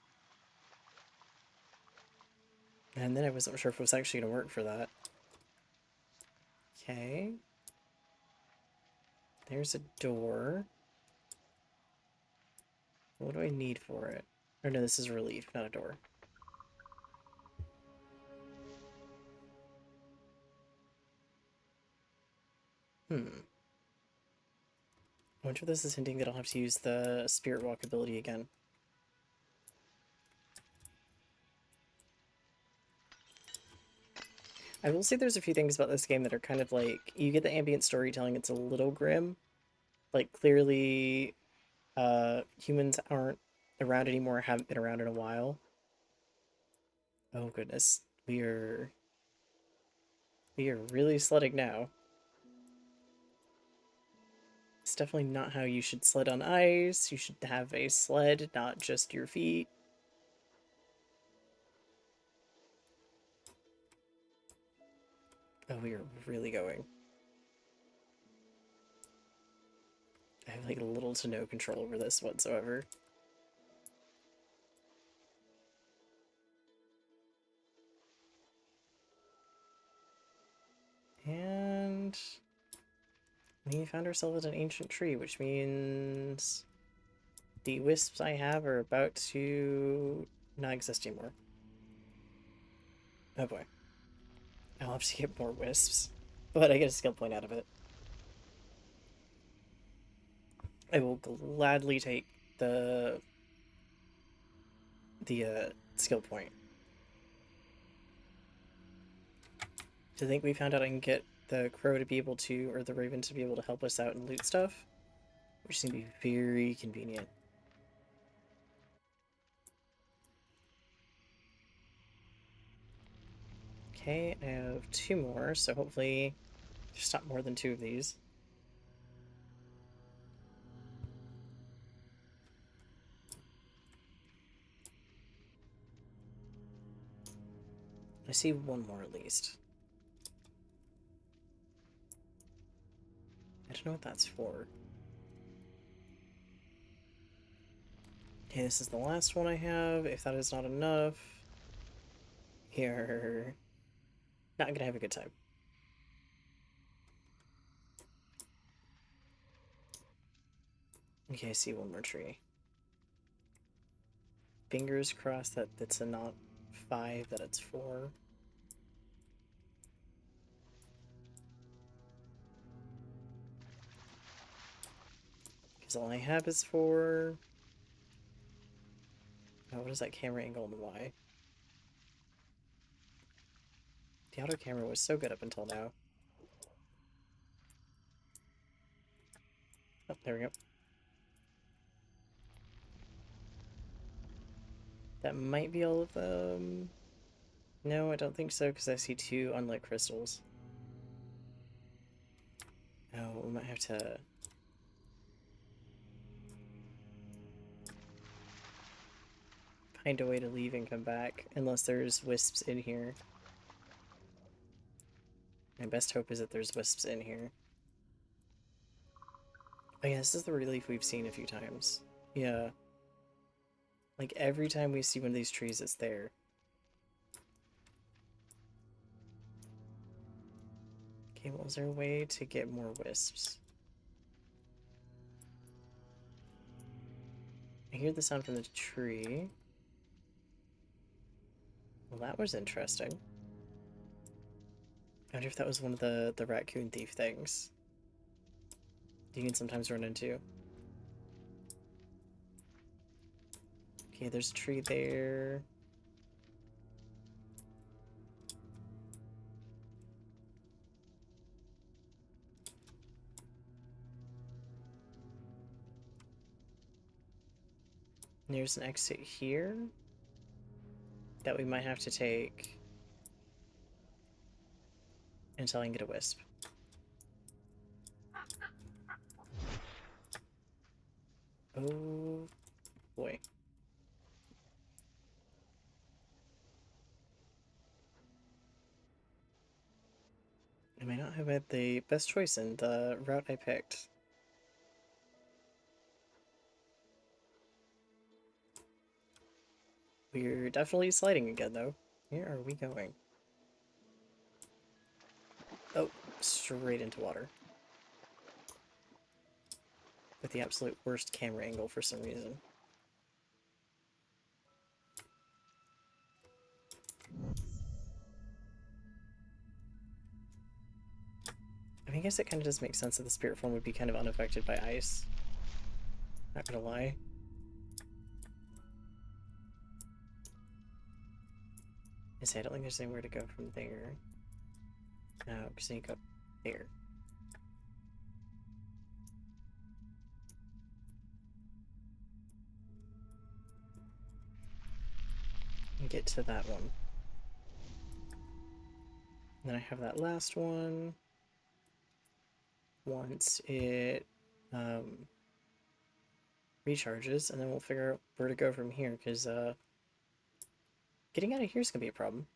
And then I wasn't sure if it was actually going to work for that. Okay. There's a door. What do I need for it? Or no, this is a relief, not a door. I wonder if this is hinting that I'll have to use the Spirit Walk ability again. I will say there's a few things about this game that are kind of like, you get the ambient storytelling, it's a little grim. Like, clearly, humans aren't around anymore, haven't been around in a while. Oh goodness, we are really sledding now. It's definitely not how you should sled on ice. You should have a sled, not just your feet. Oh, we are really going. I have like little to no control over this whatsoever. And we found ourselves at an ancient tree, which means the wisps I have are about to not exist anymore. Oh boy. I'll have to get more wisps, but I get a skill point out of it. I will gladly take the skill point. To think we found out I can get the crow to be able to, or the raven to be able to help us out and loot stuff, which seemed to be very convenient. Okay, I have two more, so hopefully there's not more than two of these. I see one more at least. I don't know what that's for. Okay, this is the last one I have. If that is not enough, here, not gonna have a good time. Okay, I see one more tree. Fingers crossed that it's a not 5, that it's 4. Because all I have is 4. Oh, what is that camera angle on the Y? The auto camera was so good up until now. Oh, there we go. That might be all of them. No, I don't think so, because I see 2 unlit crystals. Oh, we might have to... find a way to leave and come back, unless there's wisps in here. My best hope is that there's wisps in here. Oh yeah, this is the relief we've seen a few times. Yeah. Like, every time we see one of these trees, it's there. Okay, well, is there a way to get more wisps? I hear the sound from the tree. Well, that was interesting. I wonder if that was one of the raccoon thief things you can sometimes run into. Okay, there's a tree there. There's an exit here that we might have to take until I can get a wisp. Oh boy. I may not have had the best choice in the route I picked. We're definitely sliding again, though. Where are we going? Oh, straight into water. With the absolute worst camera angle for some reason. I mean, I guess it kind of does make sense that the spirit form would be kind of unaffected by ice. Not gonna lie. I don't think there's anywhere to go from there. No, because you go there. And get to that one. And then I have that last one. Once it recharges, and then we'll figure out where to go from here, because getting out of here is gonna be a problem.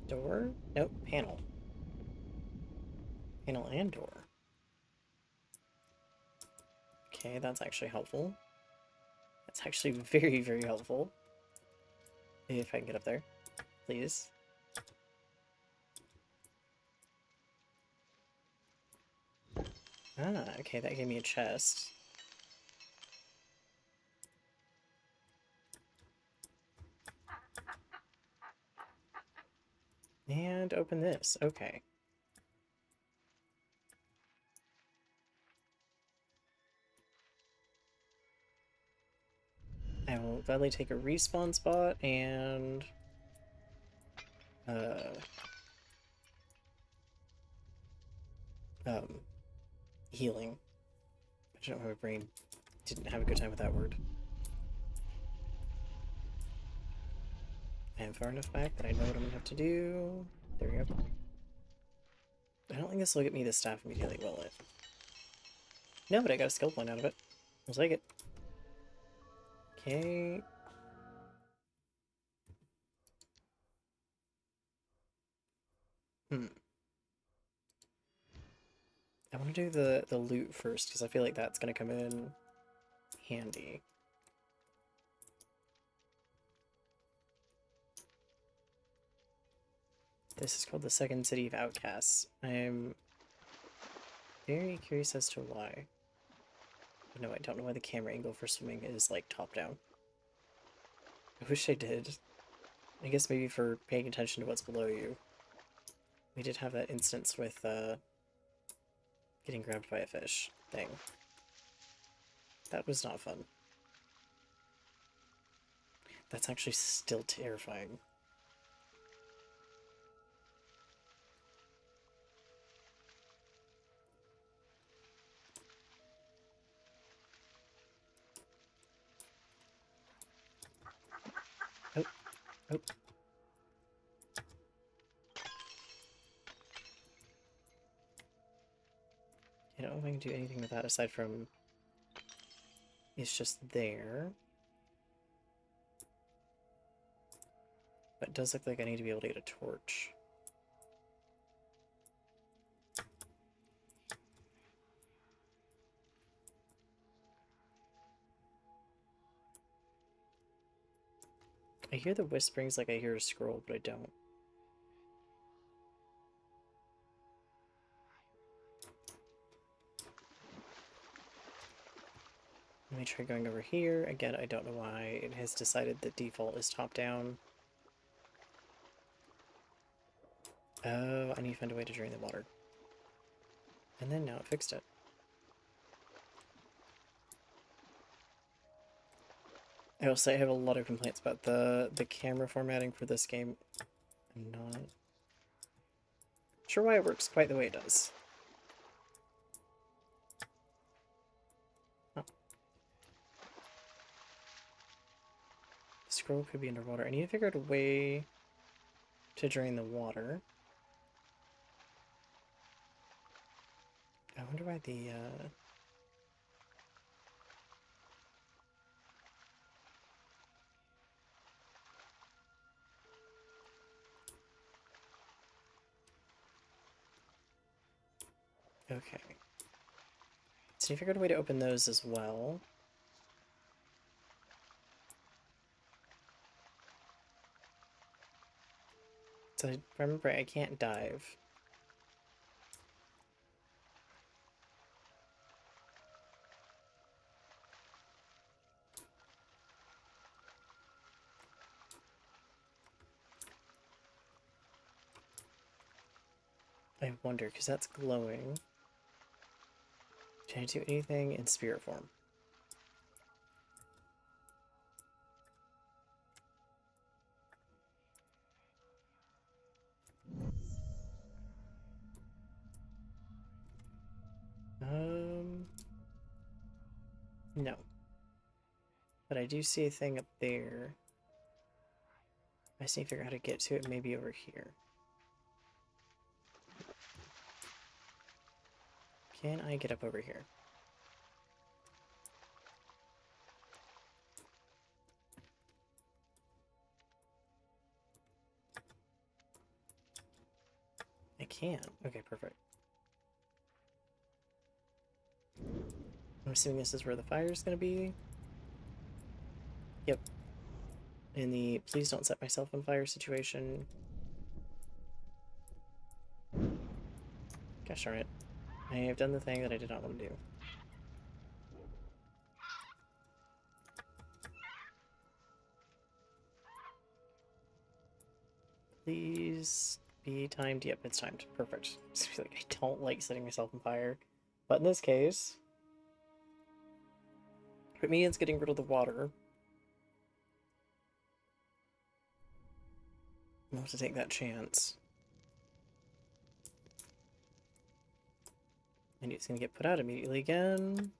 Door? Nope, panel. Panel and door. Okay, that's actually helpful. That's actually very, very helpful. If I can get up there, please. Ah, okay, that gave me a chest. And open this, okay. I will gladly take a respawn spot and healing. I don't know why my brain didn't have a good time with that word. I am far enough back that I know what I'm gonna have to do. There we go. I don't think this will get me the staff immediately, will it? No, but I got a skill point out of it. I'll take it. Okay. Hmm. want to do the loot first, because I feel like that's going to come in handy. This is called the Second City of Outcasts. I'm very curious as to why. No, I don't know why the camera angle for swimming is, like, top-down. I wish I did. I guess maybe for paying attention to what's below you. We did have that instance with, getting grabbed by a fish thing. That was not fun. That's actually still terrifying. Oh, oh. I don't know if I can do anything with that aside from it's just there. But it does look like I need to be able to get a torch. I hear the whisperings like I hear a scroll, but I don't. Let me try going over here. Again, I don't know why it has decided that default is top-down. Oh, I need to find a way to drain the water. And then now it fixed it. I will say I have a lot of complaints about the camera formatting for this game. I'm not sure why it works quite the way it does. Oh. The scroll could be underwater. I need to figure out a way to drain the water. I wonder why the, okay. So you figured out a way to open those as well. So if I remember, I can't dive. I wonder, because that's glowing. Can I do anything in spirit form? No. But I do see a thing up there. I just need to figure out how to get to it, maybe over here. Can I get up over here? I can. Okay, perfect. I'm assuming this is where the fire is going to be. Yep. In the please don't set myself on fire situation. Gosh darn it. I have done the thing that I did not want to do. Please be timed. Yep, it's timed. Perfect. I just feel like I don't like setting myself on fire. But in this case, it means getting rid of the water. I'll have to take that chance. And it's gonna get put out immediately again.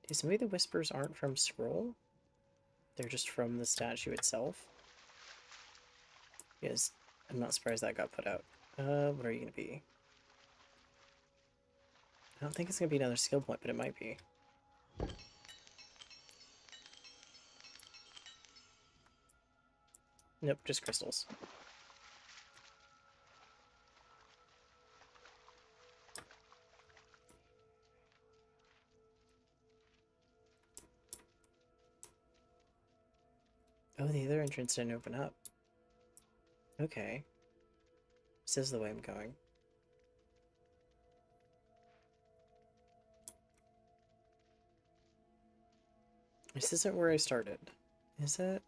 Okay, so maybe the whispers aren't from Scroll? They're just from the statue itself? Yes, I'm not surprised that got put out. What are you gonna be? I don't think it's gonna be another skill point, but it might be. Nope, just crystals. Oh, the other entrance didn't open up. Okay. This is the way I'm going. This isn't where I started. Is it?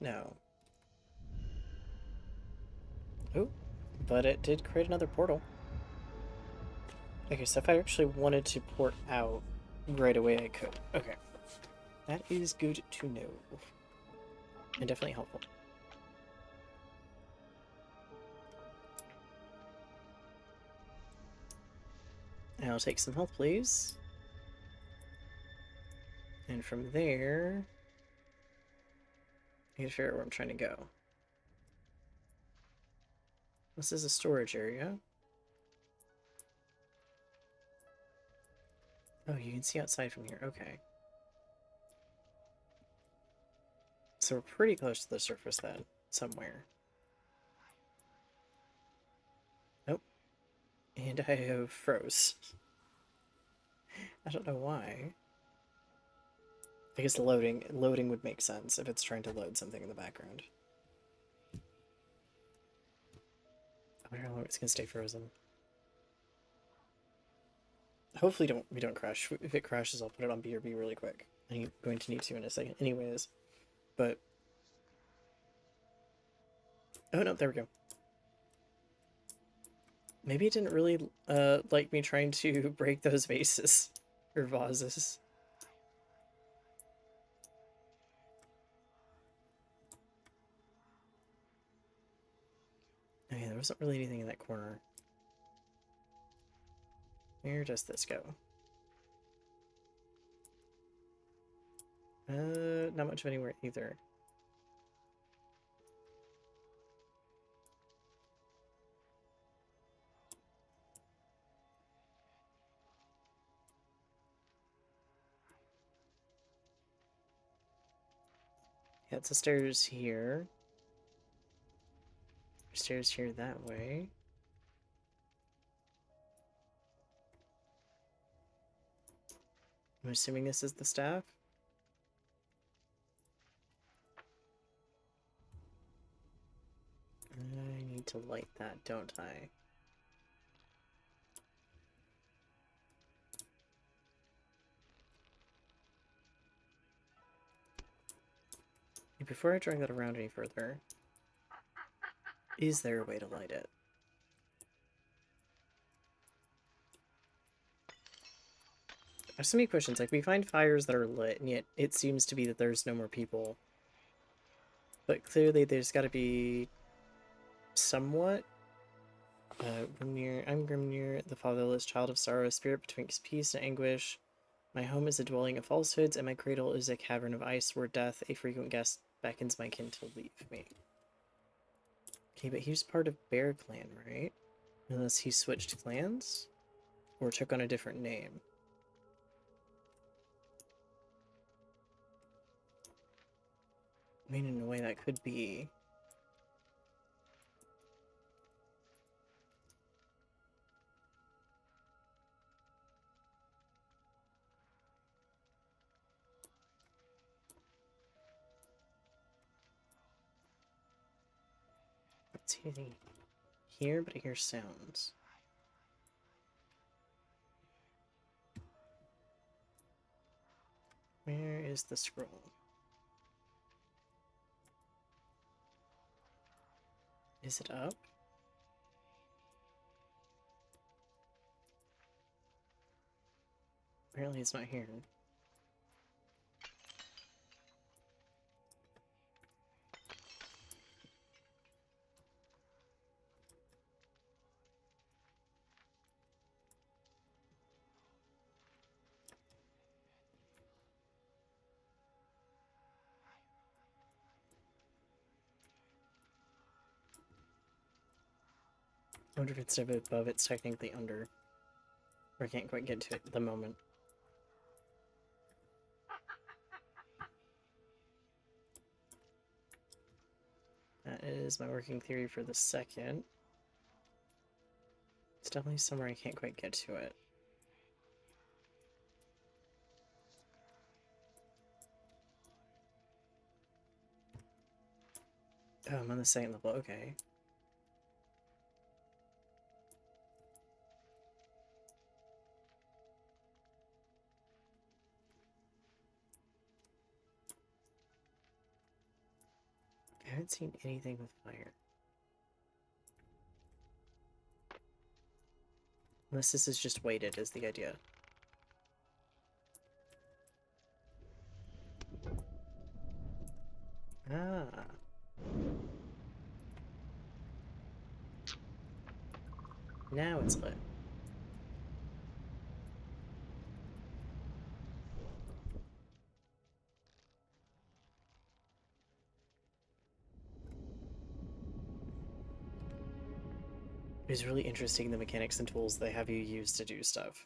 No. Oh, but it did create another portal. Okay, so if I actually wanted to port out right away, I could. Okay. That is good to know. And definitely helpful. I'll take some health, please. And from there, I need to figure out where I'm trying to go. This is a storage area. Oh, you can see outside from here. Okay. So we're pretty close to the surface then, somewhere. Nope. And I have froze. I don't know why. I guess loading would make sense if it's trying to load something in the background. I wonder how long it's gonna stay frozen. Hopefully we don't crash. If it crashes, I'll put it on BRB really quick. I'm going to need to in a second anyways. But oh no, there we go. Maybe it didn't really like me trying to break those vases or vases. Okay, there wasn't really anything in that corner. Where does this go? Not much of anywhere either. Yeah, it's the stairs here. Stairs here that way. I'm assuming this is the staff. I need to light that, don't I? Before I drag that around any further, is there a way to light it? I have so many questions. Like, we find fires that are lit, and yet it seems to be that there's no more people. But clearly there's got to be somewhat. Grimnir, I'm Grimnir, the fatherless child of sorrow, spirit betwixt peace and anguish. My home is a dwelling of falsehoods, and my cradle is a cavern of ice where death, a frequent guest, beckons my kin to leave me. Okay, but he's part of Bear Clan, right? Unless he switched clans? Or took on a different name. I mean, in a way that could be. I don't see anything here, but I hear sounds. Where is the scroll? Is it up? Apparently it's not here. I wonder if instead of above, it's technically under. Or I can't quite get to it at the moment. That is my working theory for the second. It's definitely somewhere I can't quite get to it. Oh, I'm on the second level, okay. I haven't seen anything with fire. Unless this is just weighted, is the idea. Ah. Now it's lit. It's really interesting the mechanics and tools they have you use to do stuff.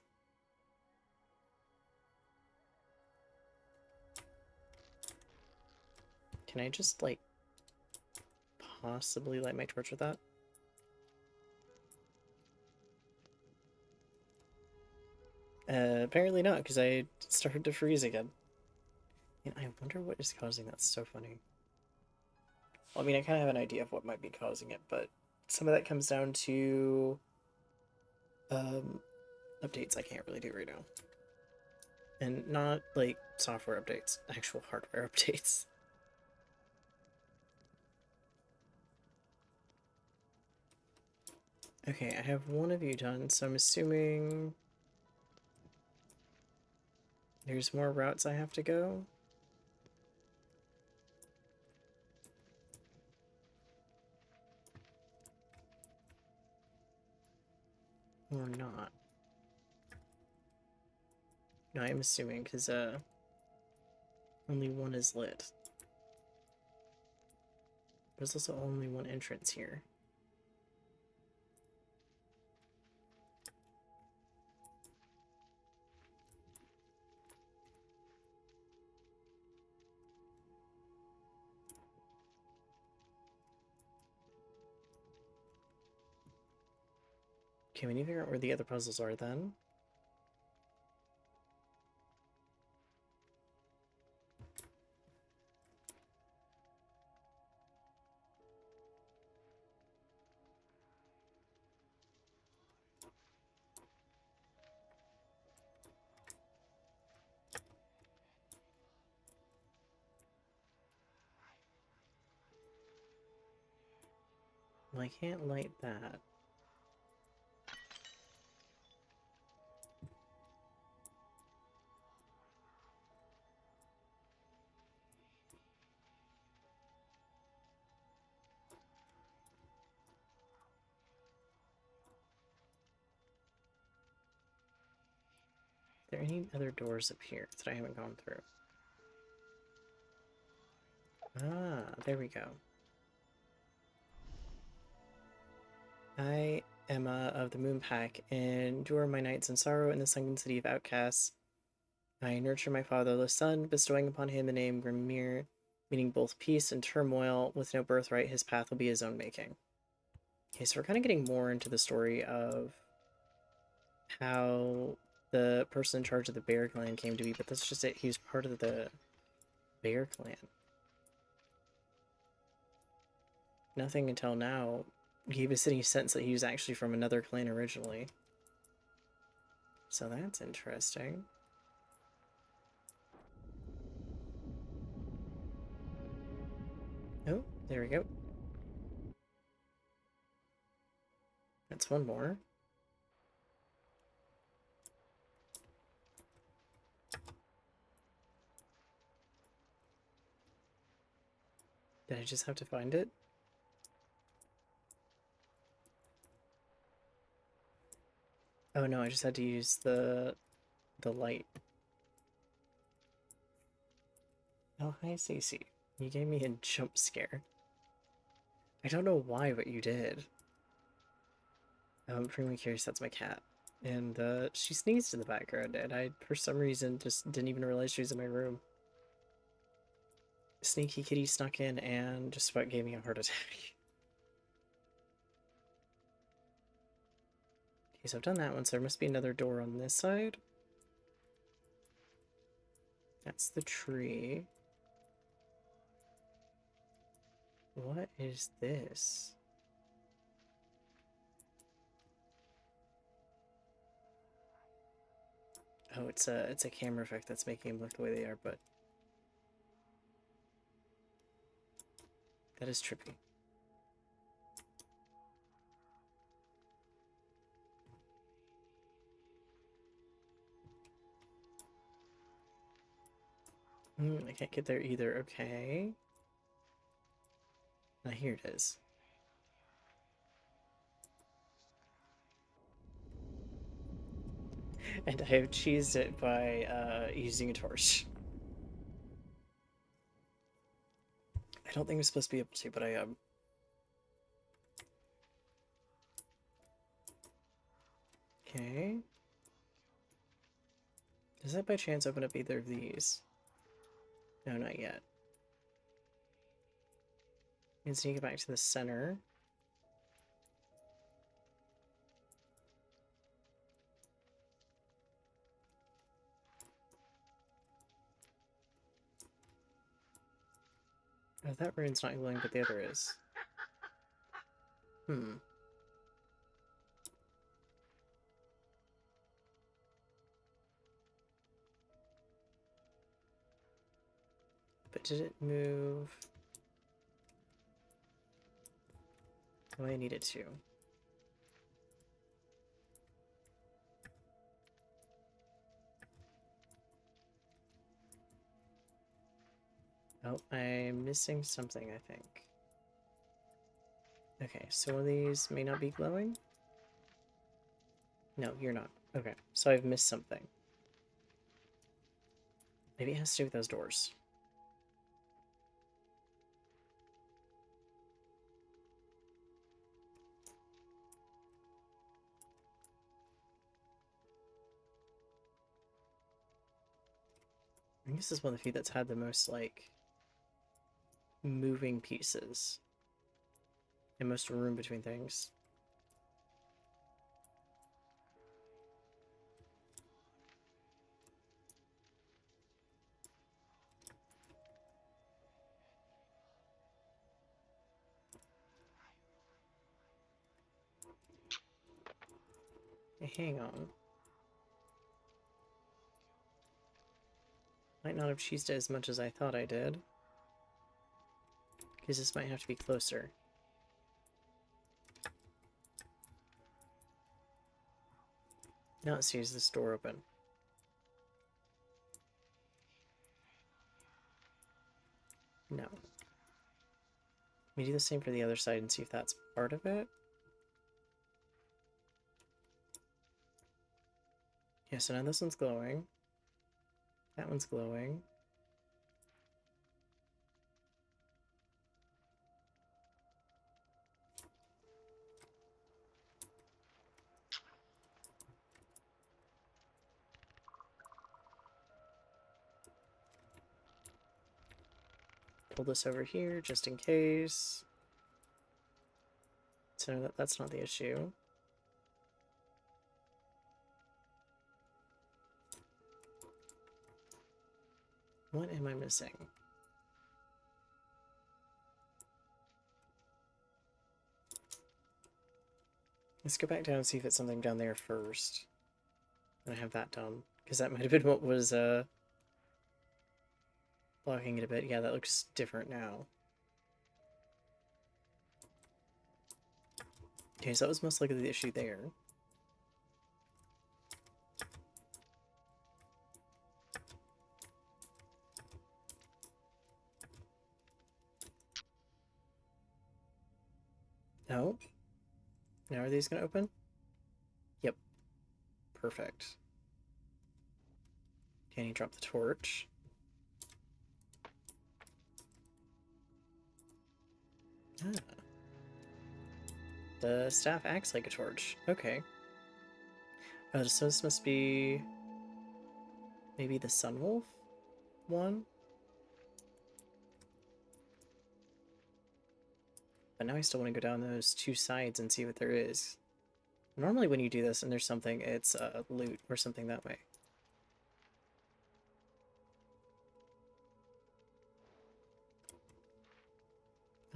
Can I just, like, possibly light my torch with that? Apparently not, because I started to freeze again. And I wonder what is causing that. So funny. Well, I mean, I kind of have an idea of what might be causing it, but some of that comes down to updates I can't really do right now. And not, like, software updates, actual hardware updates. Okay, I have one of you done, so I'm assuming there's more routes I have to go. Or not. No, I'm assuming, because, only one is lit. There's also only one entrance here. Okay, we need to figure out where the other puzzles are then. Well, I can't light that. Are there any other doors up here that I haven't gone through? Ah, there we go. I, Emma of the Moon Pack, endure my nights in sorrow in the sunken city of outcasts. I nurture my fatherless son, bestowing upon him the name Grimir, meaning both peace and turmoil. With no birthright, his path will be his own making. Okay, so we're kind of getting more into the story of how the person in charge of the Bear Clan came to be, but that's just it. He was part of the Bear Clan. Nothing until now gave us any sense that he was actually from another clan originally. So that's interesting. Oh, there we go. That's one more. Did I just have to find it? Oh no, I just had to use the light. Oh, hi, Cece. You gave me a jump scare. I don't know why, but you did. I'm pretty curious, that's my cat. And she sneezed in the background, and I, for some reason, just didn't even realize she was in my room. Sneaky kitty snuck in and just about gave me a heart attack. Okay, so I've done that one, so there must be another door on this side. That's the tree. What is this? Oh, it's a camera effect that's making them look the way they are, but that is trippy. I can't get there either. Okay. Now here it is. And I have cheesed it by using a torch. I don't think I'm supposed to be able to, but I am. Okay. Does that by chance open up either of these? No, not yet. I need to get back to the center. Oh, that rune's not glowing, but the other is. But did it move? Oh, I need it to. Oh, I'm missing something, I think. Okay, so one of these may not be glowing? No, you're not. Okay, so I've missed something. Maybe it has to do with those doors. I think this is one of the few that's had the most, like, moving pieces. And most room between things. Hey, hang on. Might not have cheesed it as much as I thought I did. Because this might have to be closer. Now let's see, is this door open? No. Let me do the same for the other side and see if that's part of it. Yeah, so now this one's glowing. That one's glowing. Pull this over here just in case. So that's not the issue. What am I missing? Let's go back down and see if it's something down there first. And I have that done. Because that might have been what was blocking it a bit. Yeah, that looks different now. Okay, so that was most likely the issue there. No? Now are these going to open? Yep. Perfect. Can you drop the torch? Ah. The staff acts like a torch. Okay. So this must be... maybe the Sunwolf one? But now I still want to go down those two sides and see what there is. Normally when you do this and there's something, it's loot or something that way.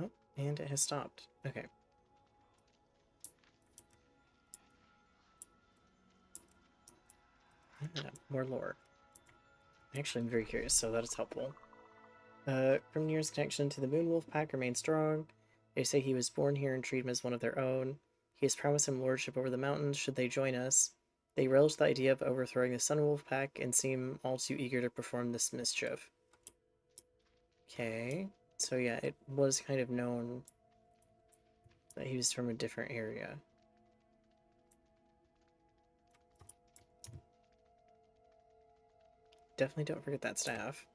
Oh, and it has stopped. Okay. More lore. Actually, I'm very curious, so that is helpful. Grimnir's connection to the Moonwolf Pack remains strong. They say he was born here and treat him as one of their own. He has promised him lordship over the mountains should they join us. They relish the idea of overthrowing the Sunwolf Pack and seem all too eager to perform this mischief. Okay, so yeah, it was kind of known that he was from a different area. Definitely don't forget that staff.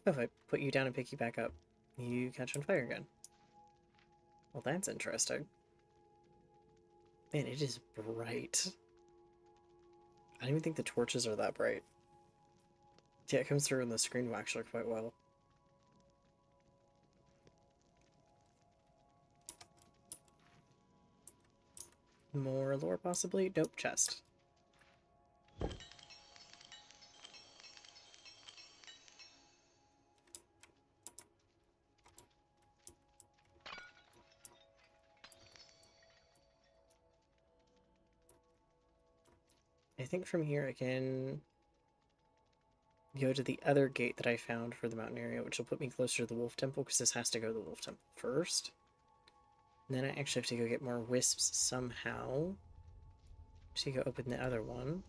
Oh, if I put you down and pick you back up, you catch on fire again. Well, that's interesting. Man, it is bright. I don't even think the torches are that bright. Yeah, it comes through in the screen actually quite well. More lore, possibly? Nope, chest. I think from here I can go to the other gate that I found for the mountain area, which will put me closer to the Wolf Temple, because this has to go to the Wolf Temple first. And then I actually have to go get more wisps somehow. So you go open the other one.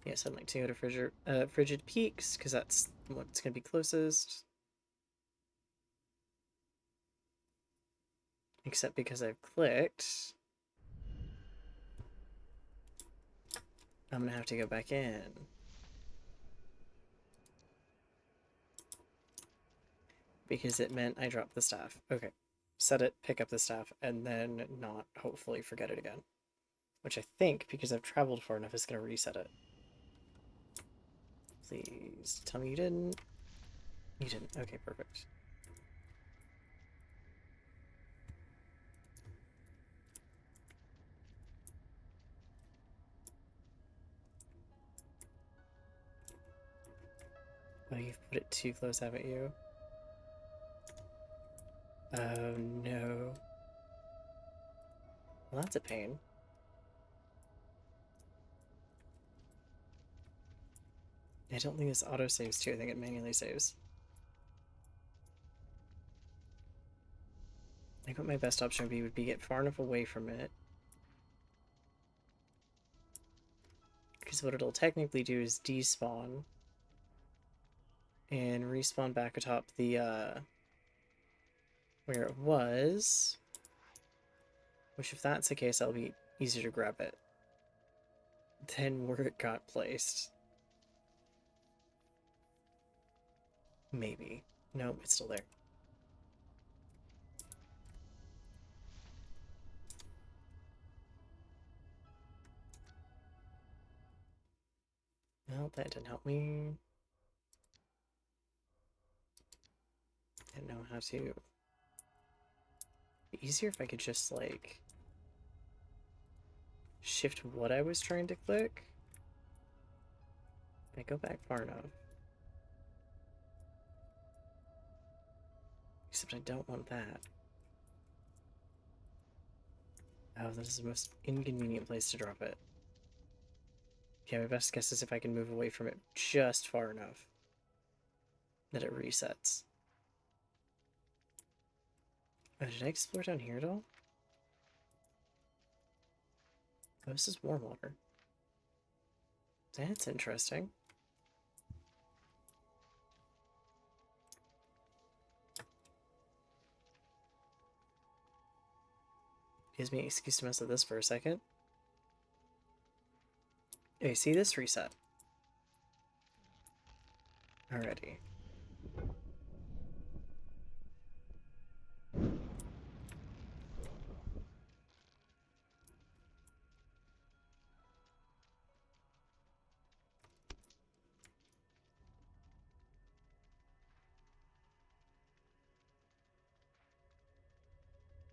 Yes, I'd like to go to Frigid Peaks, because that's what's going to be closest. Except because I've clicked, I'm going to have to go back in. Because it meant I dropped the staff. Okay. Set it, pick up the staff, and then not hopefully forget it again. Which I think, because I've traveled far enough, is going to reset it. Please tell me you didn't. You didn't. Okay, perfect. Oh, you've put it too close, haven't you? Oh, no. Well, that's a pain. I don't think this auto-saves too. I think it manually saves. I think what my best option would be get far enough away from it. Because what it'll technically do is despawn and respawn back atop the, where it was. Which, if that's the case, that'll be easier to grab it than where it got placed. Maybe. Nope, it's still there. Well, that didn't help me. Didn't know how to. It'd be easier if I could just, like, shift what I was trying to click. If I go back far enough. Except I don't want that. Oh, this is the most inconvenient place to drop it. Okay, my best guess is if I can move away from it just far enough that it resets. Oh, did I explore down here at all? Oh, this is warm water. That's interesting. Gives me an excuse to mess with this for a second. Okay, see this reset. Alrighty.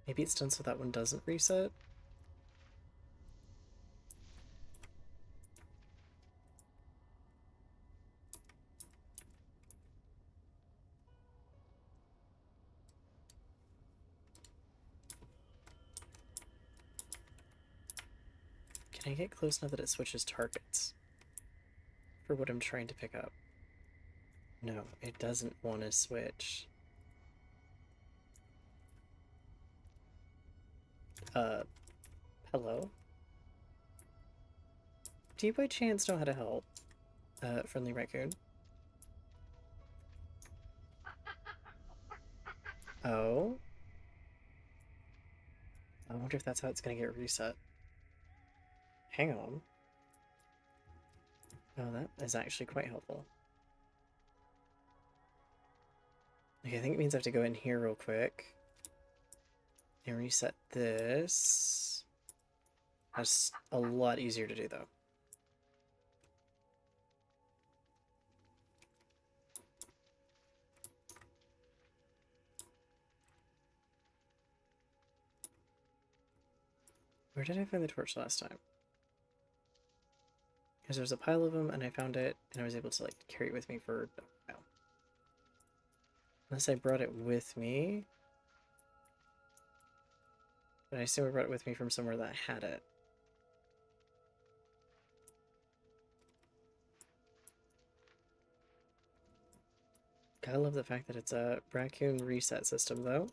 Maybe it's done so that one doesn't reset? Can I get close enough that it switches targets for what I'm trying to pick up? No, it doesn't want to switch. Hello? Do you by chance know how to help? Friendly raccoon? Oh? I wonder if that's how it's gonna get reset. Hang on. Oh, that is actually quite helpful. Okay, I think it means I have to go in here real quick and reset this. That's a lot easier to do, though. Where did I find the torch last time? Because there was a pile of them, and I found it, and I was able to, like, carry it with me for a while. Unless I brought it with me. But I assume I brought it with me from somewhere that had it. Gotta love the fact that it's a raccoon reset system, though.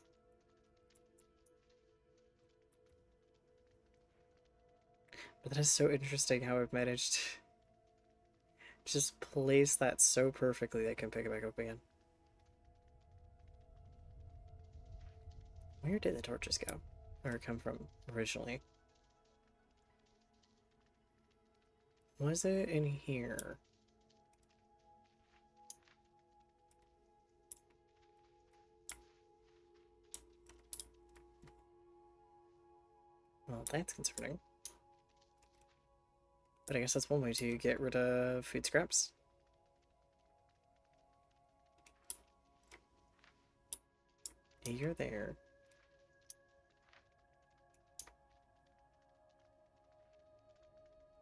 But that is so interesting how I've managed to just place that so perfectly that I can pick it back up again. Where did the torches go? Or come from originally? Was it in here? Well, that's concerning. But I guess that's one way to get rid of food scraps. You're there.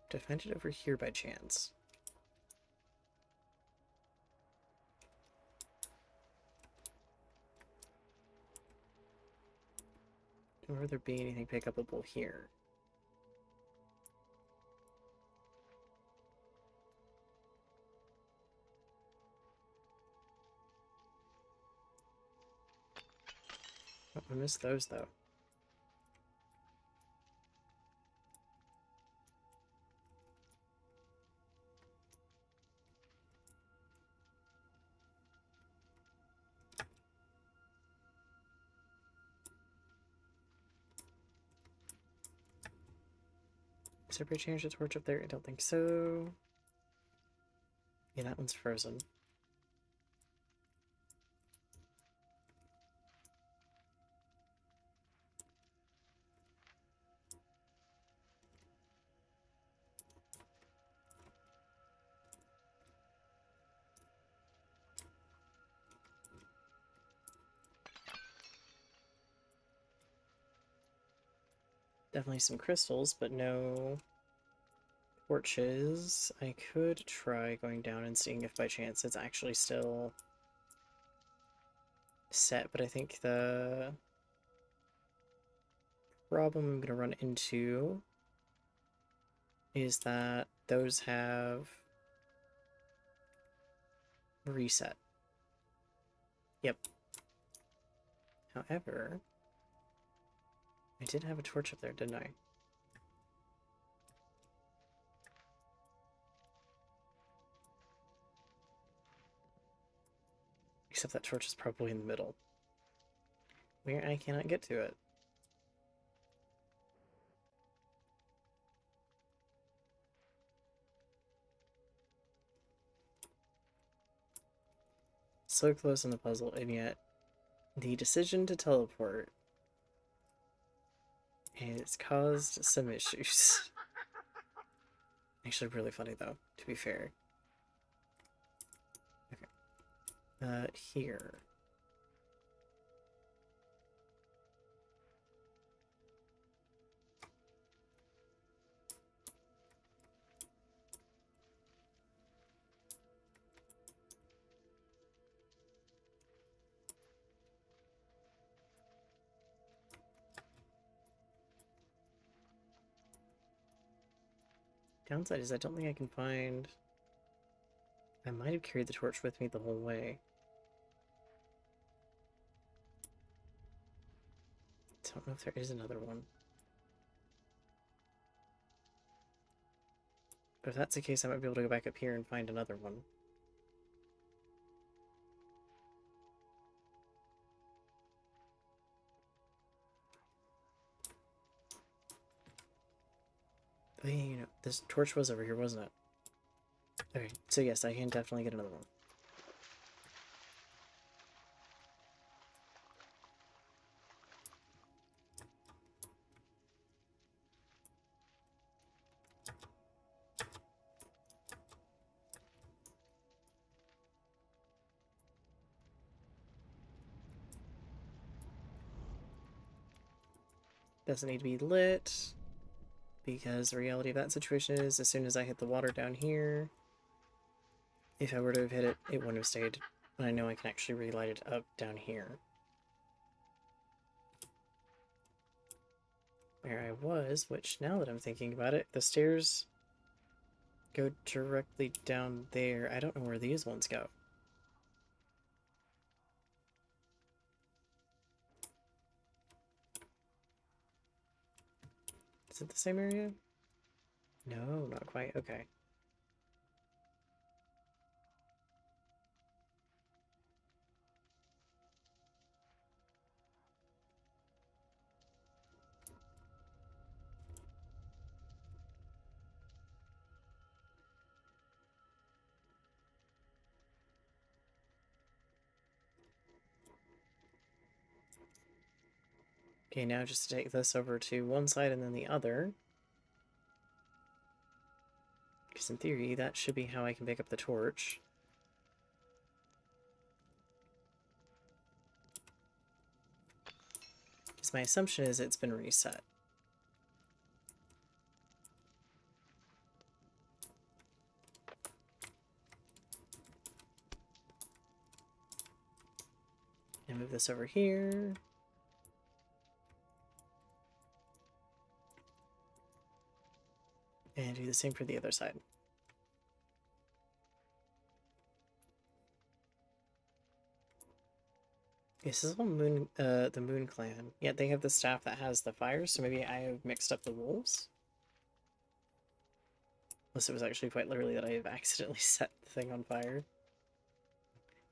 Did I find it over here by chance? Or would there be anything pick upable here? Oh, I missed those though. Separate change the torch up there? I don't think so. Yeah, that one's frozen. Definitely some crystals, but no torches. I could try going down and seeing if by chance it's actually still set, but I think the problem I'm going to run into is that those have reset. Yep. However, I did have a torch up there, didn't I? Except that torch is probably in the middle, where I cannot get to it. So close in the puzzle, and yet the decision to teleport has caused some issues. Actually, really funny though, to be fair. Okay. Here. downside is I don't think I can find... I might have carried the torch with me the whole way. Don't know if there is another one. But if that's the case, I might be able to go back up here and find another one. But, you know, this torch was over here, wasn't it? Okay, so yes, I can definitely get another one. Doesn't need to be lit, because the reality of that situation is as soon as I hit the water down here, if I were to have hit it, it wouldn't have stayed. And I know I can actually relight it up down here. Where I was, which now that I'm thinking about it, the stairs go directly down there. I don't know where these ones go. Is it the same area? No, not quite. Okay. Okay, now just take this over to one side and then the other. Because in theory, that should be how I can pick up the torch. Because my assumption is it's been reset. And move this over here. And do the same for the other side. This is all the Moon Clan. Yeah, they have the staff that has the fire, so maybe I have mixed up the wolves. Unless it was actually quite literally that I have accidentally set the thing on fire.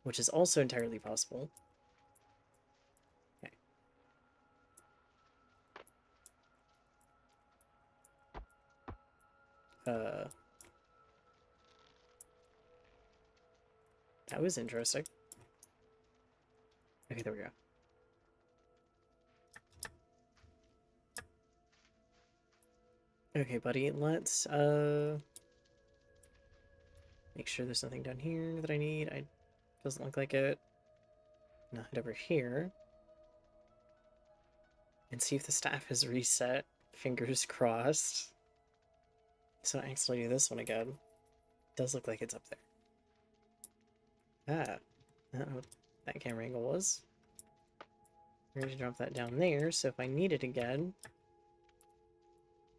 Which is also entirely possible. Okay. That was interesting. Okay, there we go. Okay, buddy, let's make sure there's nothing down here that I need. Doesn't look like it. Now head over here. And see if the staff has reset. Fingers crossed. So I accidentally do this one again. It does look like it's up there. Ah. I don't know what that camera angle was. We're going to drop that down there, so if I need it again,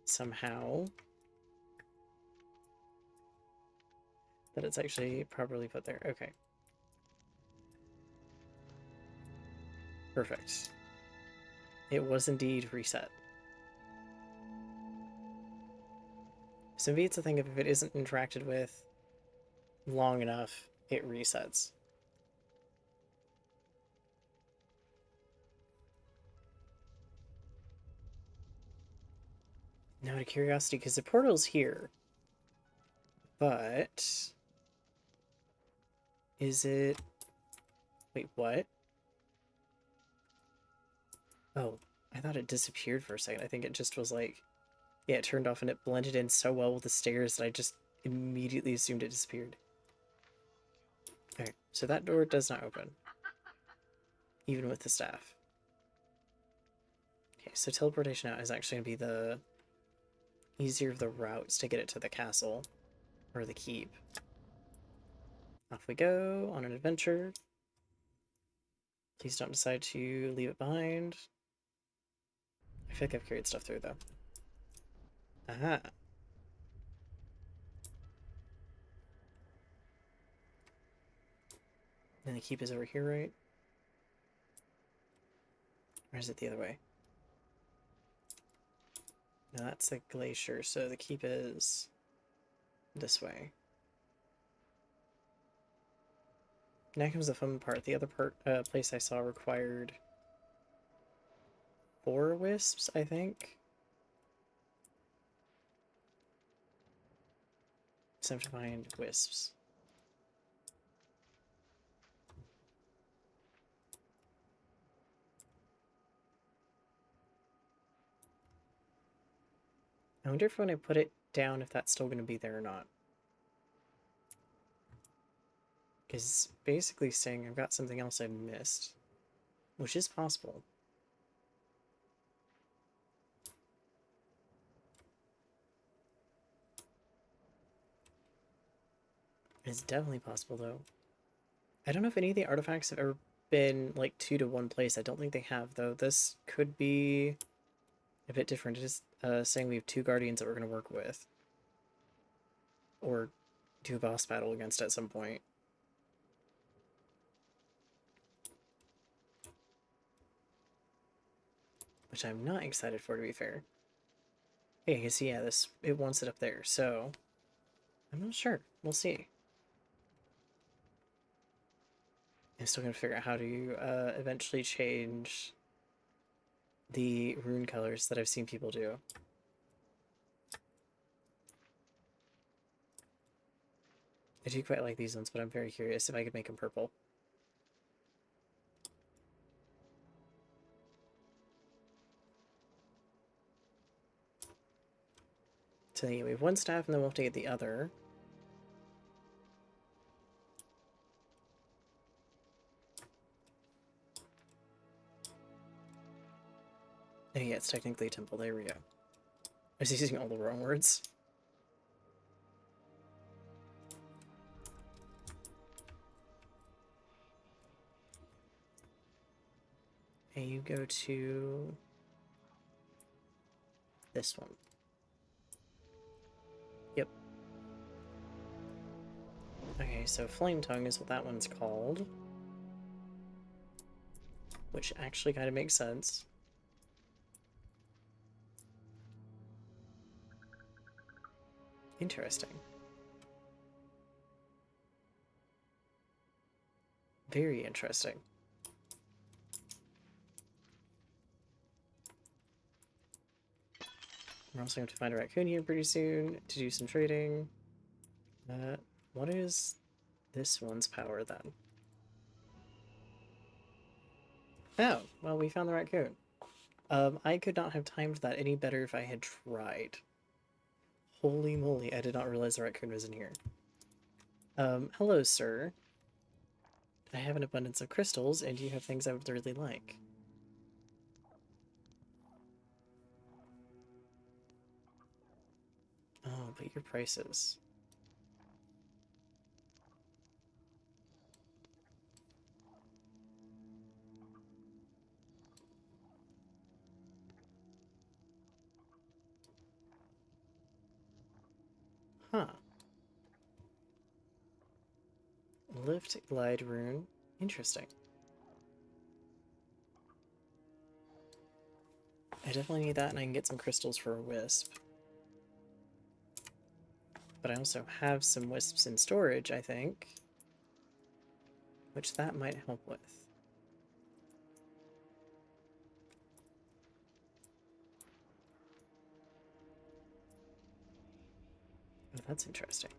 somehow, that it's actually properly put there. Okay. Perfect. It was indeed reset. So maybe it's a thing of if it isn't interacted with long enough, it resets. Now, out of curiosity, because the portal's here, but is it... Wait, what? Oh, I thought it disappeared for a second. I think it just was like... Yeah, it turned off and it blended in so well with the stairs that I just immediately assumed it disappeared. Alright, so that door does not open. Even with the staff. Okay, so teleportation out is actually going to be the easier of the routes to get it to the castle. Or the keep. Off we go on an adventure. Please don't decide to leave it behind. I feel like I've carried stuff through, though. Aha. And the keep is over here, right? Or is it the other way? No, that's the glacier, so the keep is this way. Now comes the fun part. The other place I saw required 4 wisps, I think. So I have to find wisps. I wonder if when I put it down, if that's still going to be there or not. Because basically saying I've got something else I missed, which is possible. It's definitely possible, though. I don't know if any of the artifacts have ever been, like, 2 to 1 place. I don't think they have, though. This could be a bit different. It is saying we have 2 guardians that we're going to work with. Or do a boss battle against at some point. Which I'm not excited for, to be fair. Hey, you see, yeah, it wants it up there, so I'm not sure. We'll see. I'm still gonna figure out how to eventually change the rune colors that I've seen people do. I do quite like these ones, but I'm very curious if I could make them purple. So yeah, we have 1 staff, and then we'll have to get the other. Oh yeah, it's technically a temple. There we go. I was using all the wrong words. And you go to this one. Yep. Okay, so Flame Tongue is what that one's called. Which actually kind of makes sense. Interesting. Very interesting. We're also going to find a raccoon here pretty soon to do some trading. What is this one's power then? Oh, well, we found the raccoon. I could not have timed that any better if I had tried. Holy moly, I did not realize the raccoon was in here. Hello, sir. I have an abundance of crystals, and you have things I would really like. Oh, but your prices. Huh. Lift glide rune. Interesting. I definitely need that, and I can get some crystals for a wisp. But I also have some wisps in storage, I think. Which that might help with. Oh, that's interesting.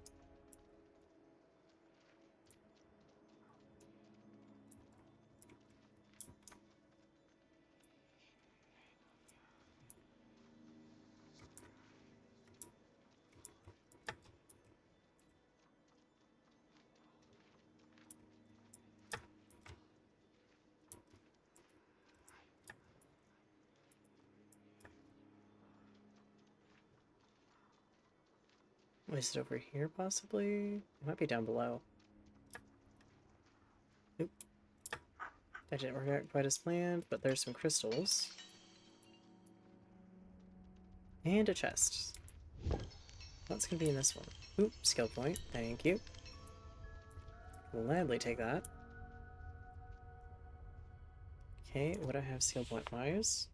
Is it over here, possibly? It might be down below. Oop. That didn't work out quite as planned, but there's some crystals. And a chest. What's gonna be in this one? Oop, skill point. Thank you. Gladly take that. Okay, would I have sealed wet-wise?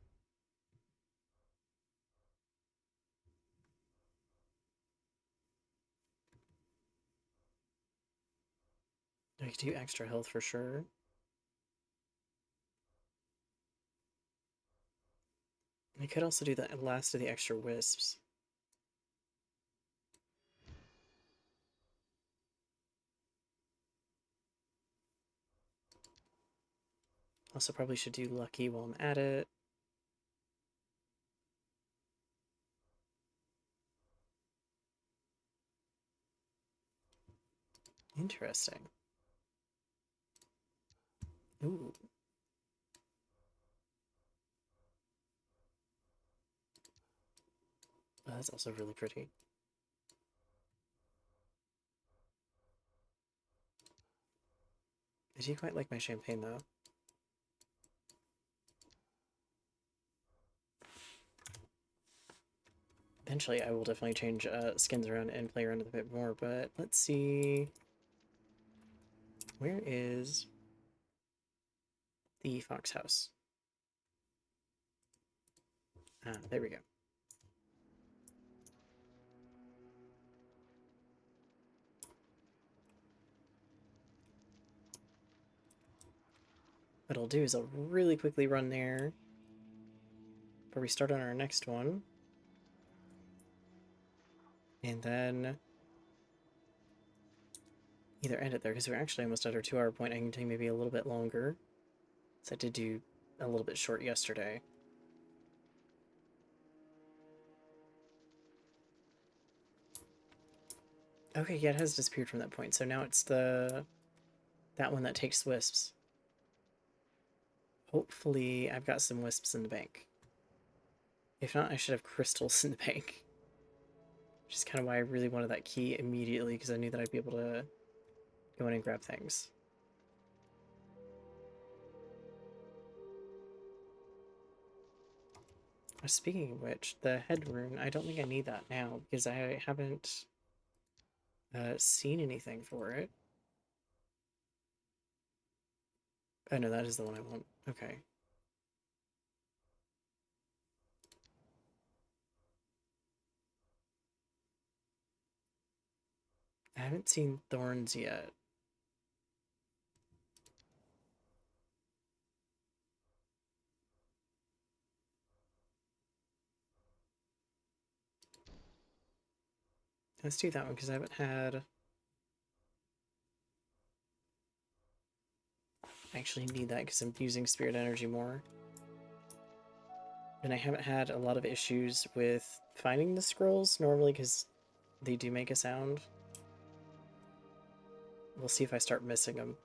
I could do extra health for sure. I could also do the last of the extra wisps. Also probably should do lucky while I'm at it. Interesting. Ooh. Oh, that's also really pretty. I do quite like my champagne though. Eventually I will definitely change skins around and play around with a bit more, but let's see. Where is the fox house? Ah, there we go. What I'll do is I'll really quickly run there before we start on our next one. And then either end it there, because we're actually almost at our 2 hour point. I can take maybe a little bit longer. So I did do a little bit short yesterday. Okay, yeah, it has disappeared from that point. So now it's that one that takes wisps. Hopefully I've got some wisps in the bank. If not, I should have crystals in the bank. Which is kind of why I really wanted that key immediately, because I knew that I'd be able to go in and grab things. Speaking of which, the head rune, I don't think I need that now, because I haven't seen anything for it. Oh no, that is the one I want. Okay. I haven't seen thorns yet. Let's do that one, because I haven't had... I actually need that because I'm using spirit energy more. And I haven't had a lot of issues with finding the scrolls, normally because they do make a sound. We'll see if I start missing them.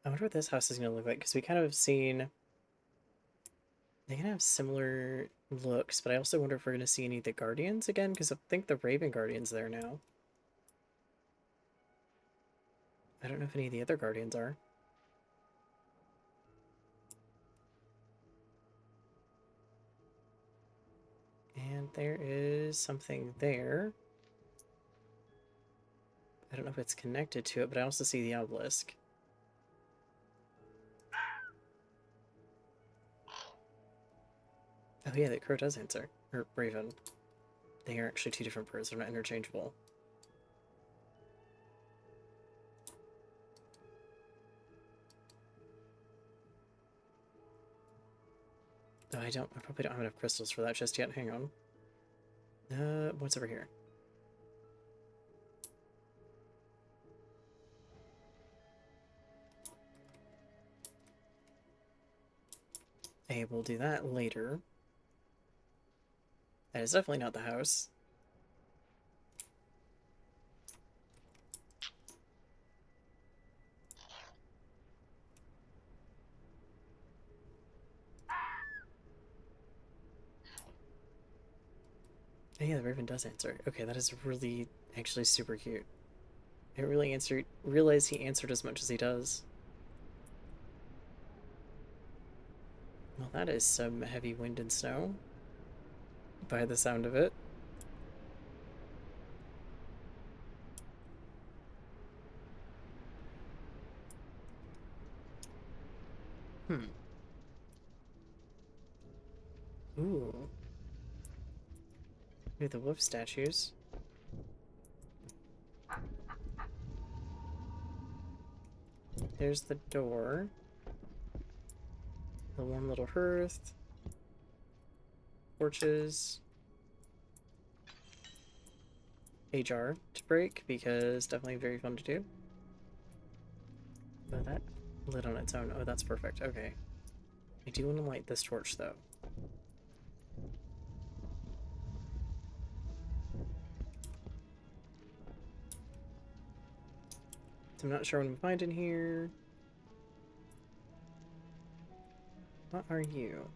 I wonder what this house is going to look like, because we kind of have seen... They can have similar looks, but I also wonder if we're going to see any of the Guardians again, because I think the Raven Guardian's there now. I don't know if any of the other Guardians are. And there is something there. I don't know if it's connected to it, but I also see the obelisk. Oh yeah, the crow does answer. Or raven. They are actually two different birds, they're not interchangeable. No, I probably don't have enough crystals for that just yet. Hang on. What's over here? Hey, we'll do that later. That is definitely not the house. Oh, yeah, the raven does answer. Okay, that is really, actually super cute. I didn't really realize he answered as much as he does. Well, that is some heavy wind and snow. by the sound of it. Hmm. Ooh. Ooh, the wolf statues. There's the door. The warm little hearth. Torches. A jar to break, because definitely very fun to do. But that lit on its own. Oh, that's perfect. Okay. I do want to light this torch, though. So I'm not sure what I'm finding here. What are you?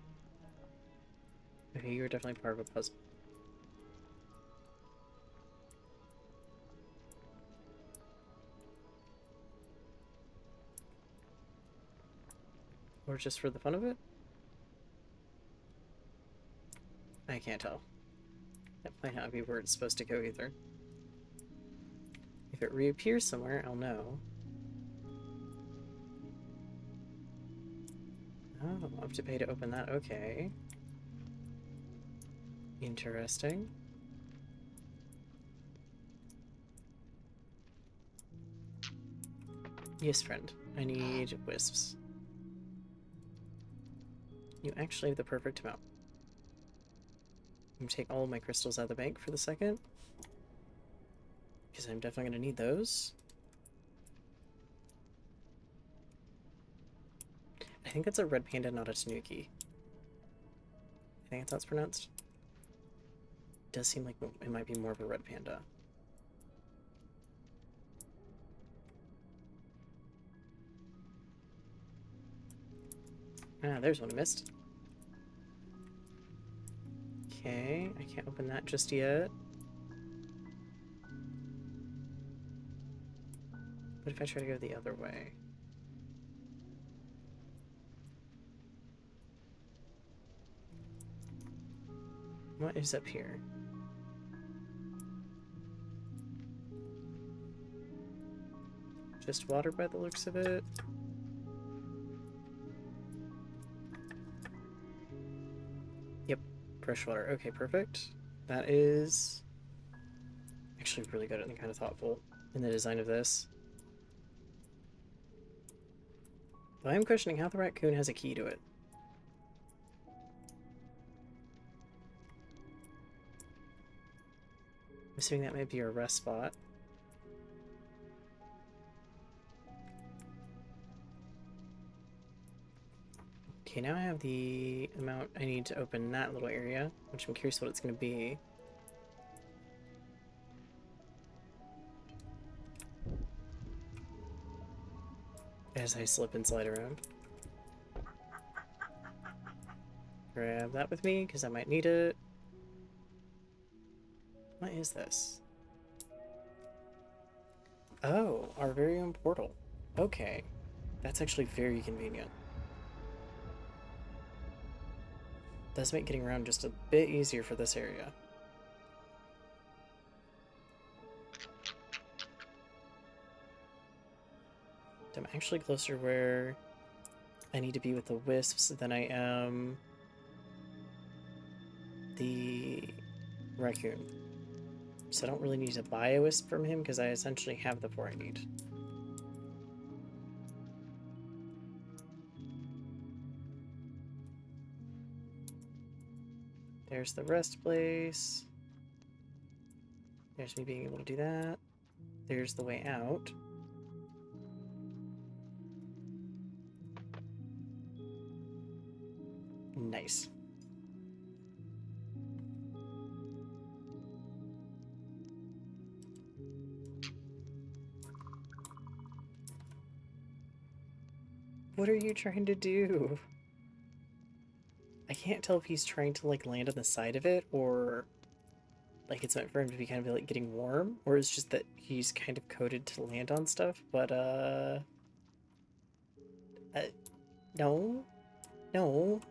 Okay, you're definitely part of a puzzle. Or just for the fun of it? I can't tell. That might not be where it's supposed to go either. If it reappears somewhere, I'll know. Oh, I'll have to pay to open that. Okay. Interesting. Yes, friend. I need wisps. You actually have the perfect amount. I'm gonna take all of my crystals out of the bank for the second, because I'm definitely gonna need those. I think that's a red panda, not a tanuki. I think that's how it's pronounced. It does seem like it might be more of a red panda. Ah, there's one I missed. Okay, I can't open that just yet. What if I try to go the other way? What is up here? Just water by the looks of it. Yep, fresh water. Okay, perfect. That is actually really good and kind of thoughtful in the design of this. Though I am questioning how the raccoon has a key to it. I'm assuming that might be a rest spot. Okay, now I have the amount I need to open that little area, which I'm curious what it's going to be. As I slip and slide around. Grab that with me, because I might need it. What is this? Oh, our very own portal. Okay. That's actually very convenient. Does make getting around just a bit easier for this area. I'm actually closer where I need to be with the wisps than I am the raccoon. So I don't really need to buy a wisp from him because I essentially have the 4 I need. There's the rest place. There's me being able to do that. There's the way out. Nice. What are you trying to do? I can't tell if he's trying to like land on the side of it or like it's meant for him to be kind of like getting warm, or it's just that he's kind of coded to land on stuff, but no. No.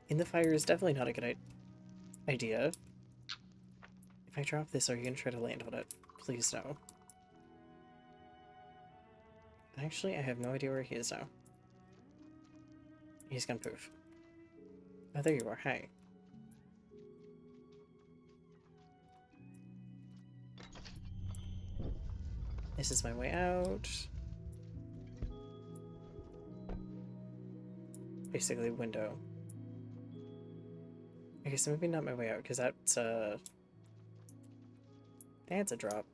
In the fire is definitely not a good idea. idea. If I drop this, are you gonna try to land on it? Please no. Actually, I have no idea where he is now. He's gone poof. Oh, there you are. Hi. This is my way out. Basically, window. Okay, so maybe not my way out, because that's, that's a drop.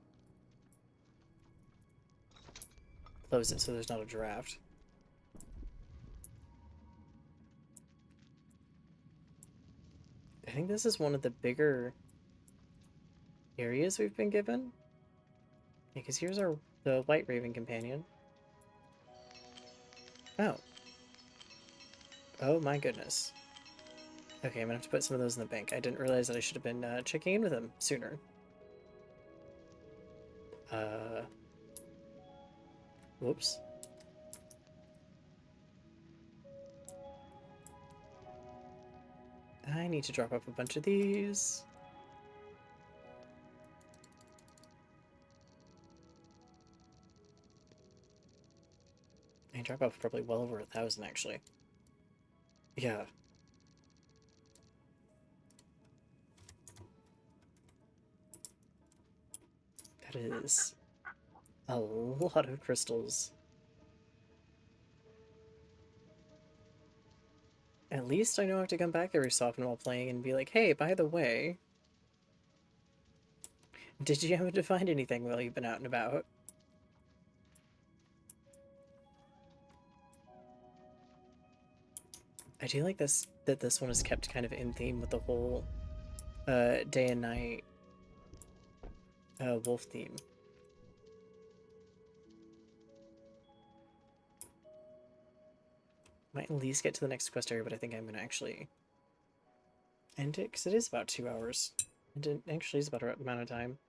Close it so there's not a draft. I think this is one of the bigger areas we've been given. Yeah, because here's the White Raven companion. Oh. Oh my goodness. Okay, I'm gonna have to put some of those in the bank. I didn't realize that I should have been checking in with him sooner. Whoops. I need to drop off a bunch of these. I drop off probably well over 1,000 actually. Yeah. That is a lot of crystals. At least I know I have to come back every so often while playing and be like, hey, by the way, did you happen to find anything while you've been out and about? I do like that this one is kept kind of in theme with the whole day and night wolf theme. Might at least get to the next quest area, but I think I'm gonna actually end it because it is about 2 hours. It actually is about the right amount of time.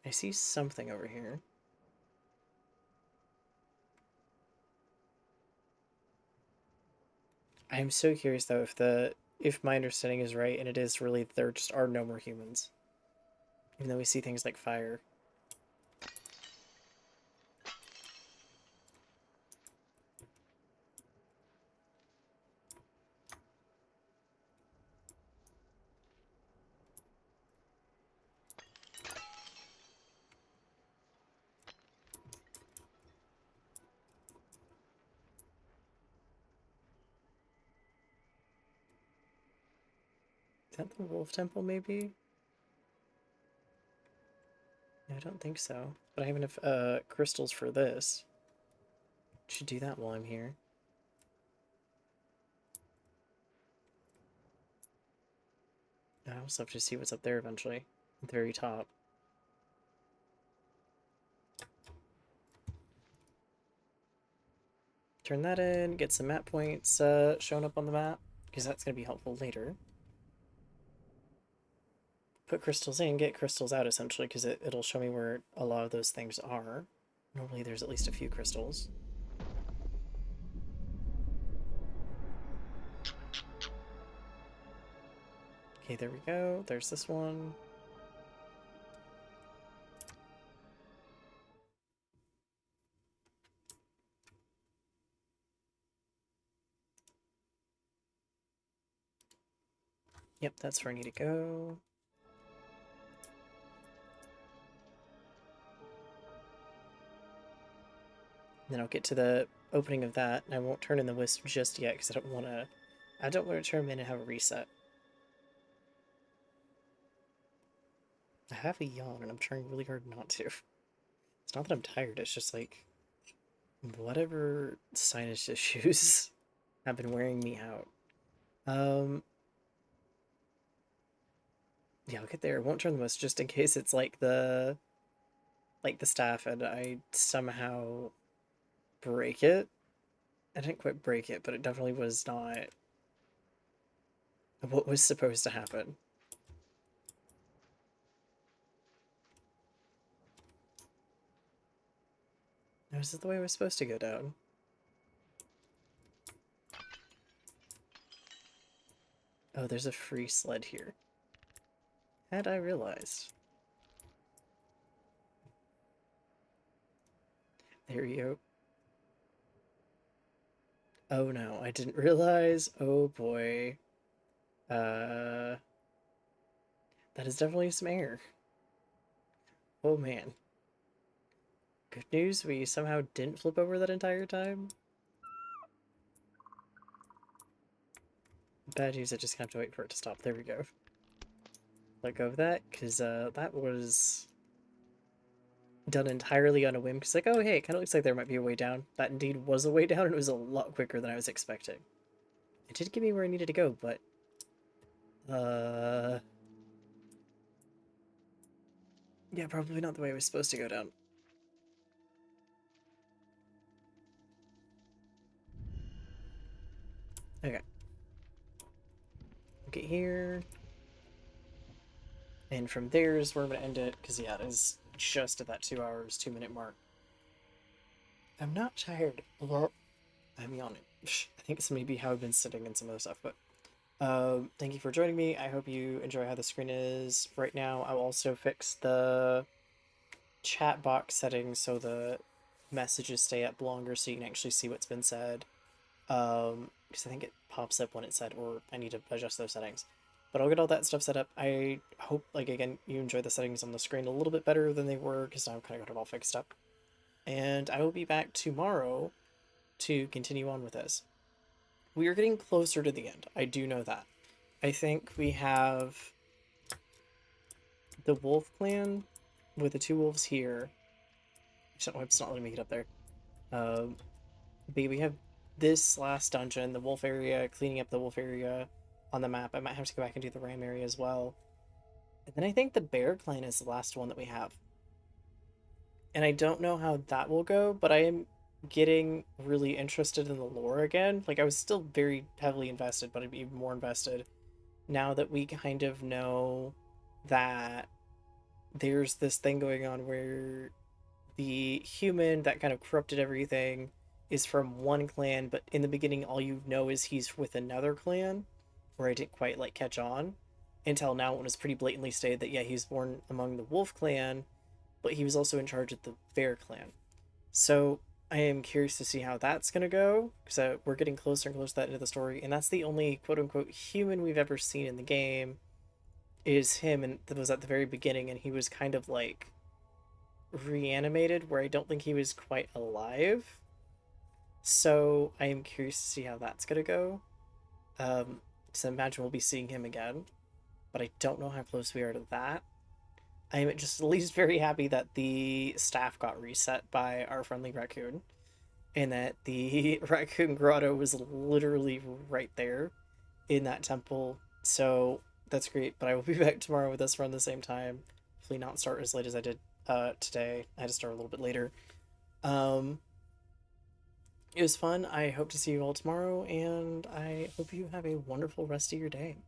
I see something over here. I'm so curious though if my understanding is right and it is really there just are no more humans. Even though we see things like fire. Is that the wolf temple maybe? No, I don't think so. But I have enough crystals for this. Should do that while I'm here. I also have to see what's up there eventually. At the very top. Turn that in, get some map points shown up on the map, because that's going to be helpful later. Put crystals in, get crystals out essentially, because it'll show me where a lot of those things are. Normally there's at least a few crystals. Okay, there we go. There's this one. Yep, that's where I need to go. And then I'll get to the opening of that, and I won't turn in the wisp just yet because I don't want to turn them in and have a reset. I have a yawn and I'm trying really hard not to. It's not that I'm tired, it's just like whatever sinus issues have been wearing me out. Yeah, I'll get there. Won't turn the wisp just in case it's like the staff and I somehow break it. I didn't quite break it, but it definitely was not what was supposed to happen. Is this the way it was supposed to go down? Oh, there's a free sled here. Had I realized. There you go. Oh no, I didn't realize. Oh boy. Uh, that is definitely some air. Oh man. Good news, we somehow didn't flip over that entire time. Bad news, I just have to wait for it to stop. There we go. Let go of that, because that was done entirely on a whim. Because like, oh hey, it kind of looks like there might be a way down. That indeed was a way down, and it was a lot quicker than I was expecting. It did get me where I needed to go, but yeah, probably not the way I was supposed to go down. Okay. Get here. And from there is where I'm going to end it, because yeah, it is just at that 2 hours, 2 minute mark. I'm not tired. I'm yawning. I think it's maybe how I've been sitting and some other stuff, but thank you for joining me. I hope you enjoy how the screen is right now. I'll also fix the chat box settings so the messages stay up longer so you can actually see what's been said. Because I think it pops up when it's said, or I need to adjust those settings. But I'll get all that stuff set up. I hope, like, again, you enjoy the settings on the screen a little bit better than they were, because now I've kind of got it all fixed up. And I will be back tomorrow to continue on with this. We are getting closer to the end. I do know that. I think we have the Wolf Clan with the 2 wolves here. It's not letting me get up there. But we have this last dungeon, the wolf area, cleaning up the wolf area on the map. I might have to go back and do the ram area as well. And then I think the bear clan is the last one that we have. And I don't know how that will go, but I am getting really interested in the lore again. Like, I was still very heavily invested, but I'd be even more invested now that we kind of know that there's this thing going on where the human that kind of corrupted everything is from one clan, but in the beginning, all you know is he's with another clan, where I didn't quite like catch on until now when it was pretty blatantly stated that yeah, he was born among the Wolf Clan, but he was also in charge of the Bear Clan. So I am curious to see how that's gonna go because we're getting closer and closer to that end of the story, and that's the only quote unquote human we've ever seen in the game is him, and that was at the very beginning, and he was kind of like reanimated where I don't think he was quite alive. So I am curious to see how that's gonna go. Because I imagine we'll be seeing him again, but I don't know how close we are to that. I am just at least very happy that the staff got reset by our friendly raccoon, and that the raccoon grotto was literally right there in that temple. So that's great. But I will be back tomorrow with us around the same time. Hopefully not start as late as I did today. I had to start a little bit later. Um, it was fun. I hope to see you all tomorrow, and I hope you have a wonderful rest of your day.